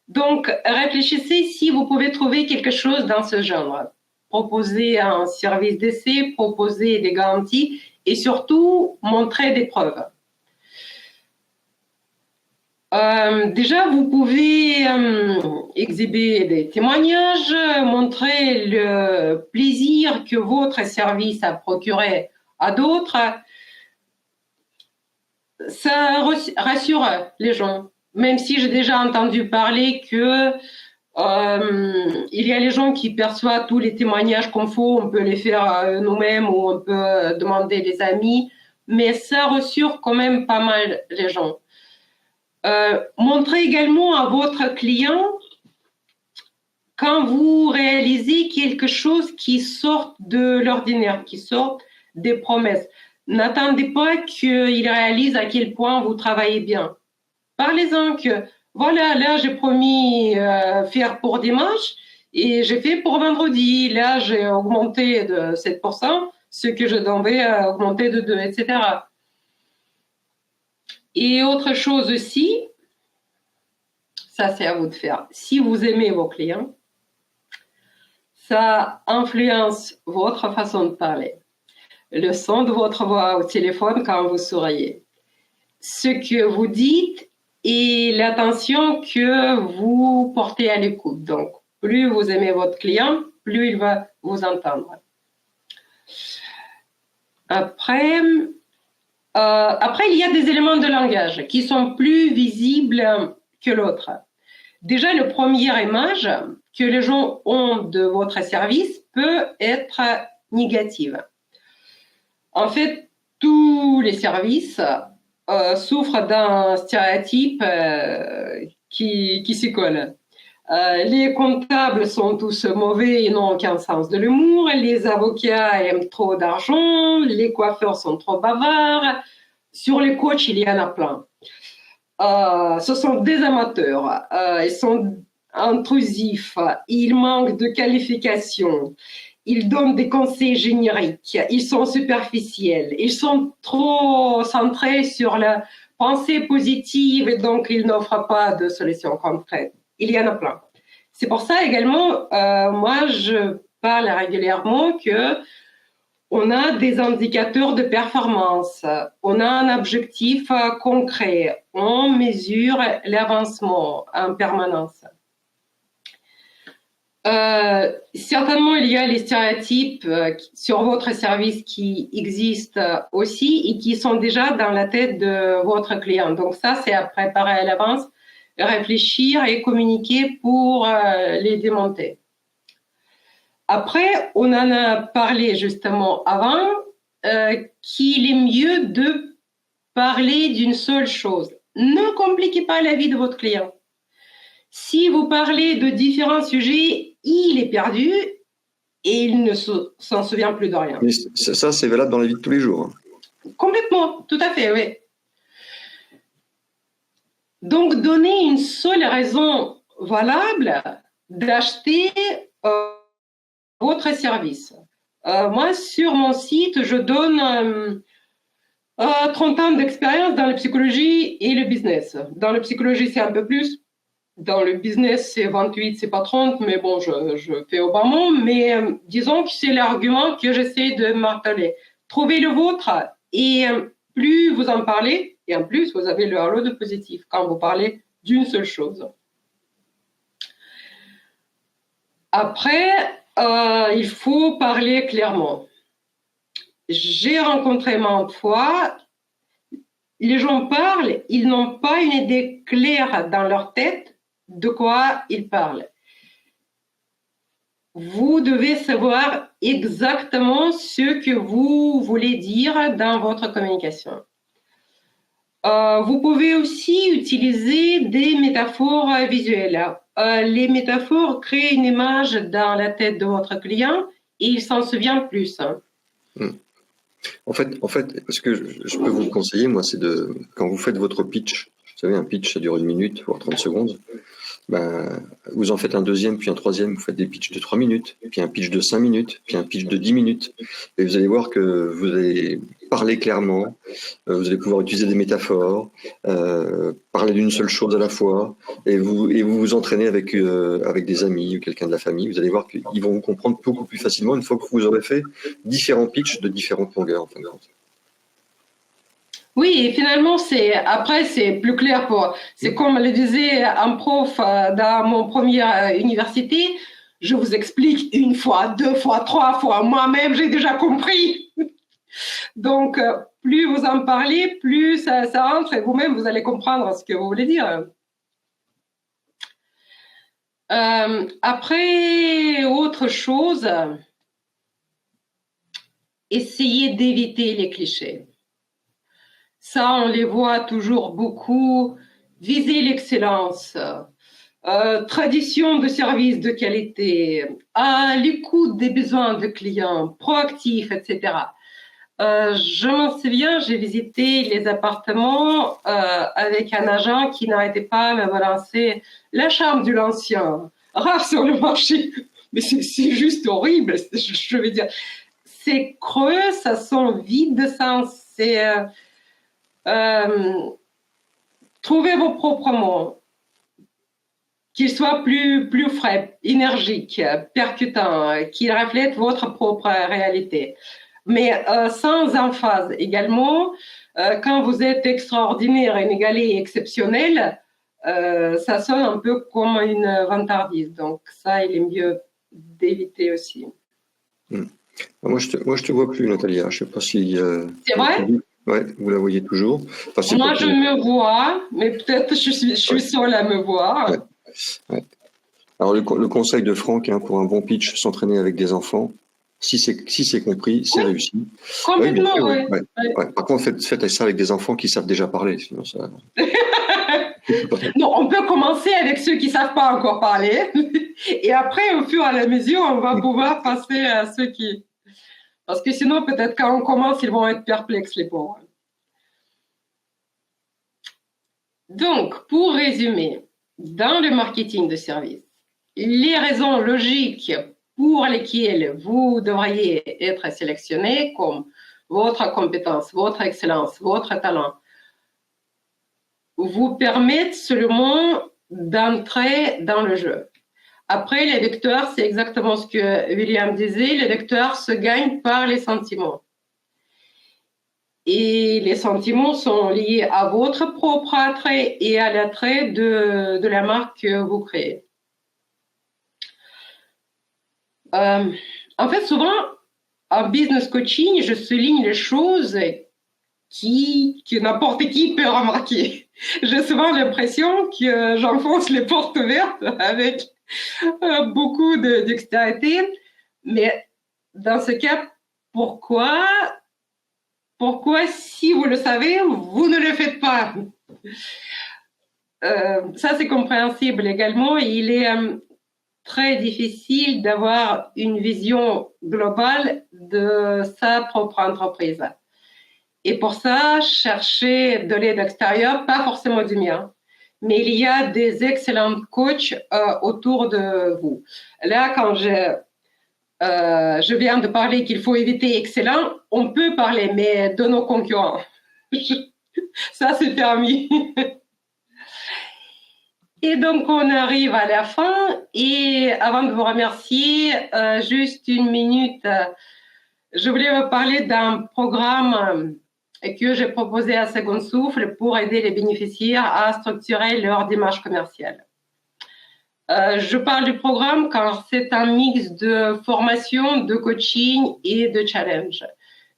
Donc, réfléchissez si vous pouvez trouver quelque chose dans ce genre. Proposer un service d'essai, proposer des garanties et surtout montrer des preuves. Déjà, vous pouvez exhiber des témoignages, montrer le plaisir que votre service a procuré à d'autres. Ça rassure les gens, même si j'ai déjà entendu parler que il y a les gens qui perçoivent tous les témoignages qu'on faut, on peut les faire nous-mêmes ou on peut demander des amis, mais ça rassure quand même pas mal les gens. Montrez également à votre client quand vous réalisez quelque chose qui sort de l'ordinaire, qui sort des promesses. N'attendez pas qu'il réalise à quel point vous travaillez bien. Parlez-en que, voilà, là, j'ai promis faire pour dimanche et j'ai fait pour vendredi. Là, j'ai augmenté de 7%, ce que je devais augmenter de 2, etc. Et autre chose aussi, ça c'est à vous de faire. Si vous aimez vos clients, ça influence votre façon de parler. Le son de votre voix au téléphone quand vous souriez. Ce que vous dites et l'attention que vous portez à l'écoute. Donc, plus vous aimez votre client, plus il va vous entendre. Après, il y a des éléments de langage qui sont plus visibles que l'autre. Déjà, le premier image que les gens ont de votre service peut être négative. En fait, tous les services souffrent d'un stéréotype qui s'y colle. Les comptables sont tous mauvais et n'ont aucun sens de l'humour. Les avocats aiment trop d'argent. Les coiffeurs sont trop bavards. Sur les coachs, il y en a plein. Ce sont des amateurs. Ils sont intrusifs. Ils manquent de qualification. Ils donnent des conseils génériques. Ils sont superficiels. Ils sont trop centrés sur la pensée positive et donc ils n'offrent pas de solutions concrètes. Il y en a plein. C'est pour ça également, moi, je parle régulièrement que on a des indicateurs de performance, on a un objectif concret, on mesure l'avancement en permanence. Certainement, il y a les stéréotypes sur votre service qui existent aussi et qui sont déjà dans la tête de votre client. Donc ça, c'est à préparer à l'avance, réfléchir et communiquer pour les démonter. Après, on en a parlé justement avant, qu'il est mieux de parler d'une seule chose. Ne compliquez pas la vie de votre client. Si vous parlez de différents sujets, il est perdu et il ne s'en souvient plus de rien. Mais ça, c'est valable dans la vie de tous les jours. Complètement, tout à fait, oui. Donc, donner une seule raison valable d'acheter votre service. Moi, sur mon site, je donne 30 ans d'expérience dans la psychologie et le business. Dans la psychologie, c'est un peu plus. Dans le business, c'est 28, c'est pas 30, mais bon, je fais au bas mot. Mais disons que c'est l'argument que j'essaie de marteler. Trouvez le vôtre et plus vous en parlez, et en plus, vous avez le halo de positif quand vous parlez d'une seule chose. Après, il faut parler clairement. j'ai rencontré maintes fois, les gens parlent, ils n'ont pas une idée claire dans leur tête de quoi ils parlent. Vous devez savoir exactement ce que vous voulez dire dans votre communication. Vous pouvez aussi utiliser des métaphores visuelles. Les métaphores créent une image dans la tête de votre client et il s'en souvient plus. En fait, ce que je peux vous conseiller, moi, c'est quand vous faites votre pitch, vous savez, un pitch, ça dure 1 minute, voire 30 secondes, ben, vous en faites un deuxième, puis un troisième, vous faites des pitchs de 3 minutes, puis un pitch de 5 minutes, puis un pitch de 10 minutes. Et vous allez voir que vous allez parler clairement, vous allez pouvoir utiliser des métaphores, parler d'une seule chose à la fois, et vous entraînez avec des amis ou quelqu'un de la famille. Vous allez voir qu'ils vont vous comprendre beaucoup plus facilement une fois que vous aurez fait différents pitchs de différentes longueurs, en fin de compte. Oui, et finalement, après, c'est plus clair c'est comme le disait un prof dans mon première université, je vous explique 1 fois, 2 fois, 3 fois, moi-même, j'ai déjà compris. Donc, plus vous en parlez, plus ça rentre et vous-même, vous allez comprendre ce que vous voulez dire. Après, autre chose, essayez d'éviter les clichés. Ça, on les voit toujours beaucoup. Viser l'excellence, tradition de service de qualité, à l'écoute des besoins de clients, proactif, etc. Je m'en souviens, j'ai visité les appartements avec un agent qui n'arrêtait pas de me balancer la chambre de l'ancien, rare sur le marché. Mais c'est juste horrible, je veux dire. C'est creux, ça sent vide de sens. C'est... trouvez vos propres mots, qu'ils soient plus frais, énergiques, percutants, qu'ils reflètent votre propre réalité. Mais sans emphase également, quand vous êtes extraordinaire, inégalé, exceptionnel, ça sonne un peu comme une vantardise. Donc ça, il est mieux d'éviter aussi. Moi, je te vois plus, Natalia. Je sais pas si... C'est vrai? Ouais, vous la voyez toujours. Enfin, moi, je me vois, mais peut-être je suis seule à me voir. Ouais. Ouais. Alors, le conseil de Franck, pour un bon pitch, s'entraîner avec des enfants. Si c'est compris, c'est réussi. Complètement, oui. Par contre, faites ça avec des enfants qui savent déjà parler. Sinon ça... Non, on peut commencer avec ceux qui ne savent pas encore parler. Et après, au fur et à mesure, on va pouvoir passer à ceux qui... Parce que sinon, peut-être quand on commence, ils vont être perplexes, les pauvres. Donc, pour résumer, dans le marketing de service, les raisons logiques pour lesquelles vous devriez être sélectionné, comme votre compétence, votre excellence, votre talent, vous permettent seulement d'entrer dans le jeu. Après, les vecteurs, c'est exactement ce que William disait, les vecteurs se gagnent par les sentiments. Et les sentiments sont liés à votre propre attrait et à l'attrait de la marque que vous créez. En fait, souvent, en business coaching, je souligne les choses que n'importe qui peut remarquer. J'ai souvent l'impression que j'enfonce les portes vertes avec beaucoup de dextérité. Mais dans ce cas, pourquoi, si vous le savez, vous ne le faites pas? Ça, c'est compréhensible également. Il est très difficile d'avoir une vision globale de sa propre entreprise. Et pour ça, chercher de l'aide extérieure, pas forcément du mien, mais il y a des excellents coachs autour de vous. Là, quand je viens de parler qu'il faut éviter excellent, on peut parler, mais de nos concurrents. Ça, c'est permis. Et donc, on arrive à la fin. Et avant de vous remercier, juste 1 minute, je voulais vous parler d'un programme que j'ai proposé à Second Souffle pour aider les bénéficiaires à structurer leur démarche commerciale. Je parle du programme car c'est un mix de formation, de coaching et de challenge.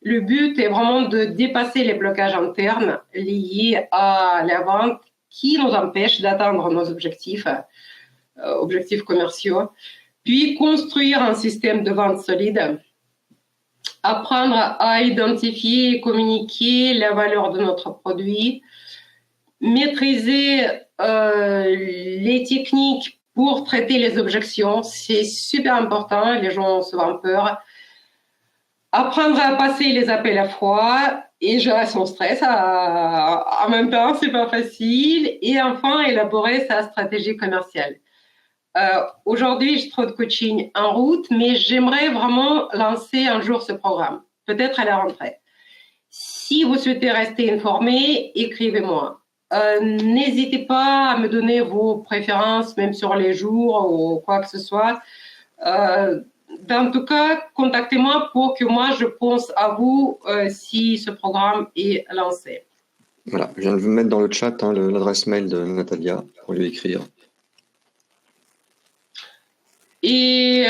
Le but est vraiment de dépasser les blocages internes liés à la vente qui nous empêchent d'atteindre nos objectifs commerciaux, puis construire un système de vente solide, apprendre à identifier et communiquer la valeur de notre produit, maîtriser les techniques pour traiter les objections, c'est super important, les gens ont souvent peur. Apprendre à passer les appels à froid et gérer son stress en même temps, c'est pas facile. Et enfin, élaborer sa stratégie commerciale. Aujourd'hui, j'ai trop de coaching en route, mais j'aimerais vraiment lancer un jour ce programme, peut-être à la rentrée. Si vous souhaitez rester informé, écrivez-moi. N'hésitez pas à me donner vos préférences, même sur les jours ou quoi que ce soit. En tout cas, contactez-moi pour que moi, je pense à vous si ce programme est lancé. Voilà, je viens de vous mettre dans le chat l'adresse mail de Natalia pour lui écrire. Et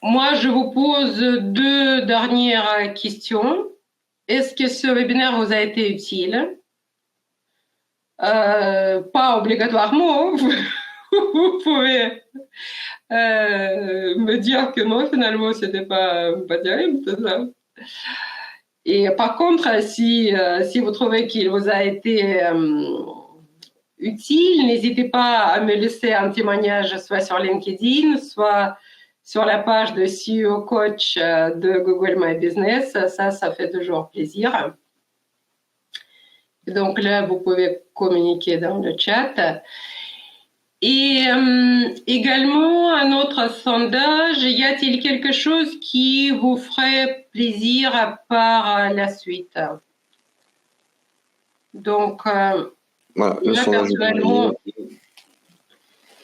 moi, je vous pose 2 dernières questions. Est-ce que ce webinaire vous a été utile? Pas obligatoirement. Vous pouvez me dire que non, finalement, c'était pas terrible, tout ça. Et par contre, si vous trouvez qu'il vous a été utile, n'hésitez pas à me laisser un témoignage soit sur LinkedIn, soit sur la page de CEO Coach de Google My Business. Ça fait toujours plaisir. Donc là, vous pouvez communiquer dans le chat. Et également, un autre sondage, y a-t-il quelque chose qui vous ferait plaisir par la suite? Donc, voilà, là, personnellement,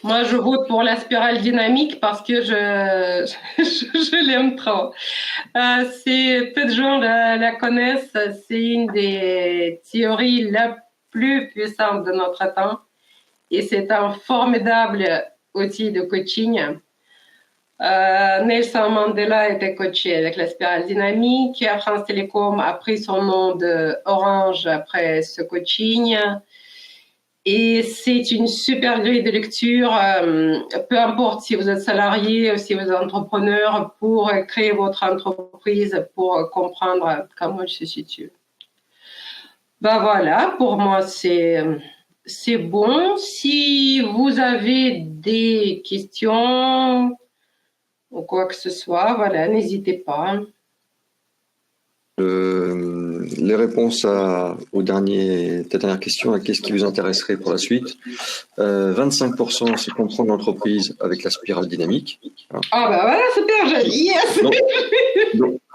moi, je vote pour la spirale dynamique parce que je l'aime trop. Peu de gens la connaissent. C'est une des théories la plus puissante de notre temps. Et c'est un formidable outil de coaching. Nelson Mandela était coaché avec la spirale dynamique. France Télécom a pris son nom de Orange après ce coaching. Et c'est une super grille de lecture, peu importe si vous êtes salarié ou si vous êtes entrepreneur, pour créer votre entreprise, pour comprendre comment elle se situe. Ben voilà, pour moi, c'est bon. Si vous avez des questions ou quoi que ce soit, voilà, n'hésitez pas. Les réponses aux dernières questions, qu'est-ce qui vous intéresserait pour la suite? 25%, c'est comprendre l'entreprise avec la spirale dynamique. Hein. Ah bah voilà, super, j'ai dit yes.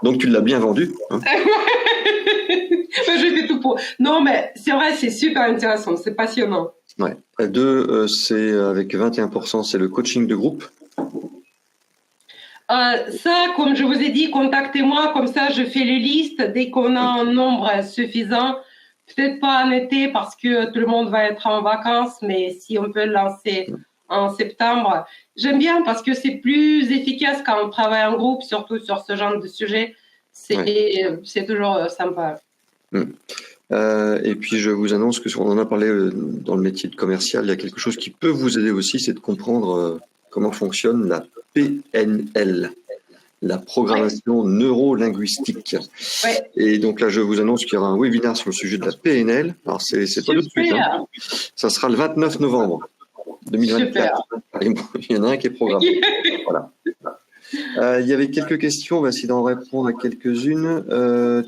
Donc tu l'as bien vendu. Hein. J'ai fait tout pour. Non, mais c'est vrai, c'est super intéressant, c'est passionnant. Ouais. 2, c'est avec 21%, c'est le coaching de groupe. Ça, comme je vous ai dit, contactez-moi, comme ça je fais les listes dès qu'on a un nombre suffisant. Peut-être pas en été parce que tout le monde va être en vacances, mais si on peut le lancer en septembre. J'aime bien parce que c'est plus efficace quand on travaille en groupe, surtout sur ce genre de sujet. C'est toujours sympa. Et puis je vous annonce que on en a parlé dans le métier de commercial, il y a quelque chose qui peut vous aider aussi, c'est de comprendre comment fonctionne la PNL, la programmation neuro-linguistique. Ouais. Et donc là, je vous annonce qu'il y aura un webinaire sur le sujet de la PNL. Alors, c'est pas tout de suite. Hein. Ça sera le 29 novembre 2024. Il y en a un qui est programmé. Voilà. Il y avait quelques questions, on va essayer d'en répondre à quelques-unes.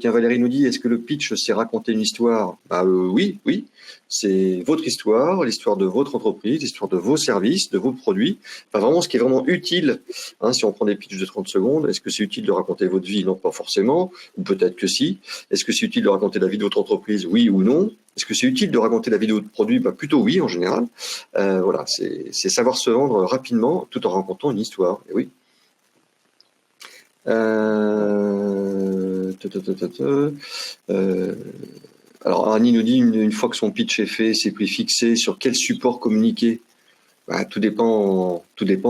Tiens, Valérie nous dit, est-ce que le pitch, c'est raconter une histoire? Oui. C'est votre histoire, l'histoire de votre entreprise, l'histoire de vos services, de vos produits. Enfin, vraiment, ce qui est vraiment utile, hein, si on prend des pitchs de 30 secondes, est-ce que c'est utile de raconter votre vie? Non, pas forcément, ou peut-être que si. Est-ce que c'est utile de raconter la vie de votre entreprise? Oui ou non. Est-ce que c'est utile de raconter la vie de votre produit? Plutôt oui, en général. Voilà, c'est savoir se vendre rapidement tout en racontant une histoire. Et oui. Alors Annie nous dit, une fois que son pitch est fait, c'est plus fixé, sur quel support communiquer? Tout dépend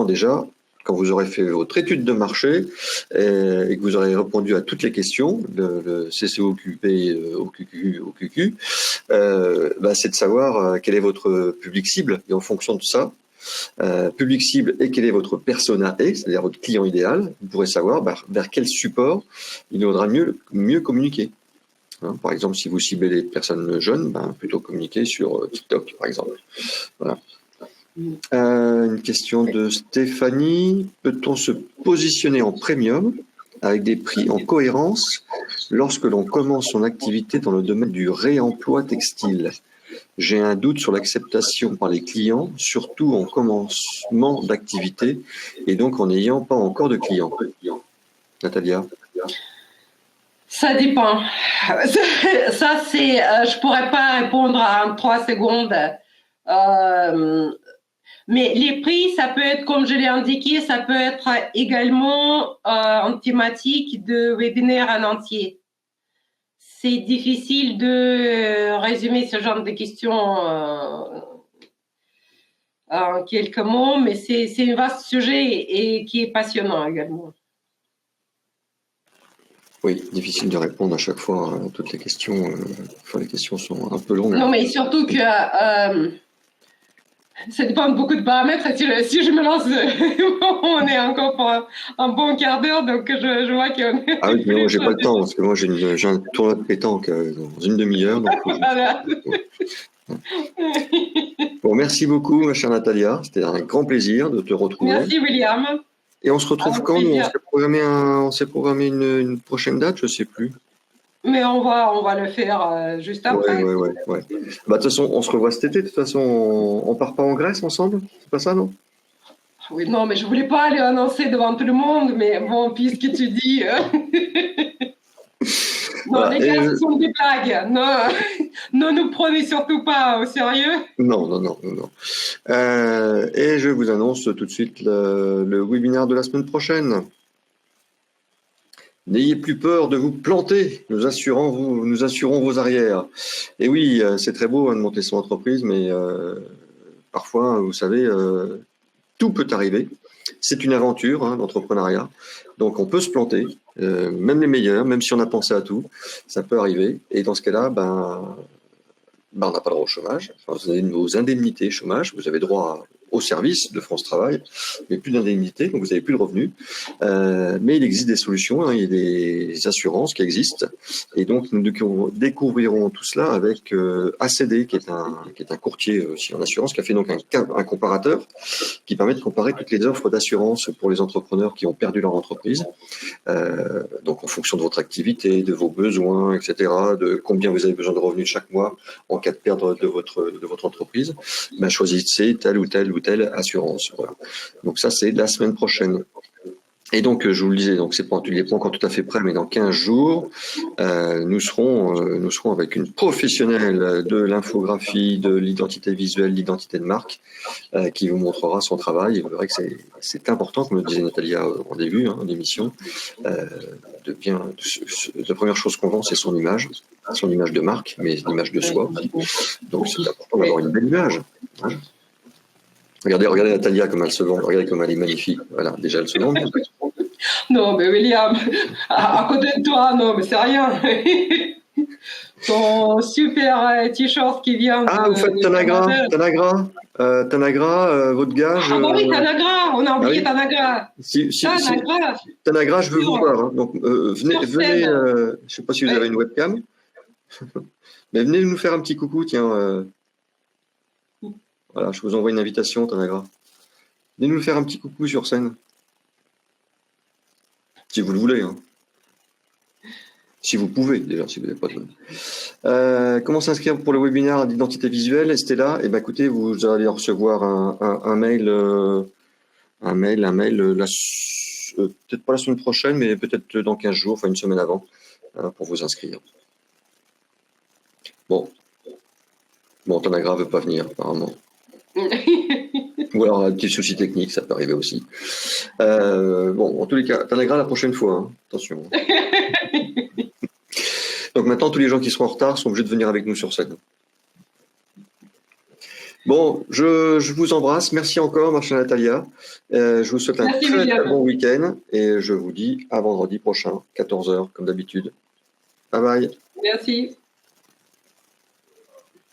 déjà. quand vous aurez fait votre étude de marché et que vous aurez répondu à toutes les questions, le CCOQP, OQQ, c'est de savoir quel est votre public cible. Et en fonction de ça, public cible et quel est votre persona E, c'est-à-dire votre client idéal, vous pourrez savoir vers quel support il vaudra mieux communiquer. Hein, par exemple, si vous ciblez les personnes jeunes, plutôt communiquer sur TikTok, par exemple. Voilà. Une question de Stéphanie. Peut-on se positionner en premium avec des prix en cohérence lorsque l'on commence son activité dans le domaine du réemploi textile? J'ai un doute sur l'acceptation par les clients, surtout en commencement d'activité et donc en n'ayant pas encore de clients. Natalia? Ça dépend. Ça, c'est, je pourrais pas répondre en 3 secondes. Mais les prix, ça peut être, comme je l'ai indiqué, ça peut être également en thématique de webinaire en entier. C'est difficile de résumer ce genre de questions en quelques mots, mais c'est un vaste sujet et qui est passionnant également. Oui, difficile de répondre à chaque fois à toutes les questions. Les questions sont un peu longues. Non, mais surtout que ça dépend de beaucoup de paramètres. Si je me lance, on est encore pour un bon quart d'heure, donc je vois qu'on est... Ah oui, mais moi, j'ai pas le temps, parce que moi, j'ai un tournoi de pétanque dans une demi-heure. Voilà. Bon, merci beaucoup, ma chère Natalia. C'était un grand plaisir de te retrouver. Merci, William. Et on se retrouve quand? On s'est programmé une prochaine date, je ne sais plus. Mais on va le faire juste après. Ouais. De toute façon, on se revoit cet été. De toute façon, on part pas en Grèce ensemble? C'est pas ça, non? Oui, non, mais je voulais pas aller annoncer devant tout le monde, mais bon, puisque tu dis... Non, voilà. Les gars, ce sont des blagues. Non, ne nous prenez surtout pas au sérieux. Non. Et je vous annonce tout de suite le webinaire de la semaine prochaine. N'ayez plus peur de vous planter, nous assurons vos arrières. Et oui, c'est très beau de monter son entreprise, mais parfois, vous savez, tout peut arriver. C'est une aventure, l'entrepreneuriat. Donc, on peut se planter, même les meilleurs, même si on a pensé à tout, ça peut arriver. Et dans ce cas-là, on n'a pas droit au chômage. Enfin, vous avez vos indemnités chômage, vous avez droit au service de France Travail, mais plus d'indemnités, donc vous n'avez plus de revenus. Mais il existe des solutions, il y a des assurances qui existent. Et donc, nous découvrirons tout cela avec ACD, qui est un courtier aussi en assurance, qui a fait donc un comparateur qui permet de comparer toutes les offres d'assurance pour les entrepreneurs qui ont perdu leur entreprise. Donc, en fonction de votre activité, de vos besoins, etc., de combien vous avez besoin de revenus chaque mois en cas de perte de votre entreprise, choisissez telle ou telle assurance. Voilà. Donc ça, c'est la semaine prochaine. Et donc, je vous le disais, donc il n'est pas encore tout à fait prêt, mais dans 15 jours, nous serons avec une professionnelle de l'infographie, de l'identité visuelle, l'identité de marque, qui vous montrera son travail. Et vous verrez que c'est important, comme le disait Natalia en début d'émission, la première chose qu'on vend, c'est son image de marque, mais l'image de soi aussi. Donc, c'est important d'avoir une belle image. Regardez Natalia comme elle se vend, regardez comme elle est magnifique. Voilà, déjà elle se vend. Non, mais William, à côté de toi, non, mais c'est rien. Ton super t-shirt qui vient de... vous faites Tanagra, votre gage. Ah bah oui, Tanagra, on a oublié Tanagra. Tanagra, je veux vous voir. Donc, venez, je ne sais pas si vous avez une webcam, mais venez nous faire un petit coucou, tiens. Voilà, je vous envoie une invitation, Tanagra. Venez nous faire un petit coucou sur scène. Si vous le voulez. Si vous pouvez, déjà, si vous n'avez pas de... comment s'inscrire pour le webinaire d'identité visuelle, Estella? Eh bien, écoutez, vous allez recevoir un mail, peut-être pas la semaine prochaine, mais peut-être dans 15 jours, enfin une semaine avant, pour vous inscrire. Bon, Tanagra ne veut pas venir, apparemment. Ou alors un petit souci technique, ça peut arriver aussi. En tous les cas, Tanagra la prochaine fois, attention. Donc maintenant, tous les gens qui seront en retard sont obligés de venir avec nous sur scène. Bon, je vous embrasse. Merci encore, ma chère Natalia. Je vous souhaite un Merci, très, William. très bon week-end et je vous dis à vendredi prochain, 14 h comme d'habitude. Bye bye. Merci.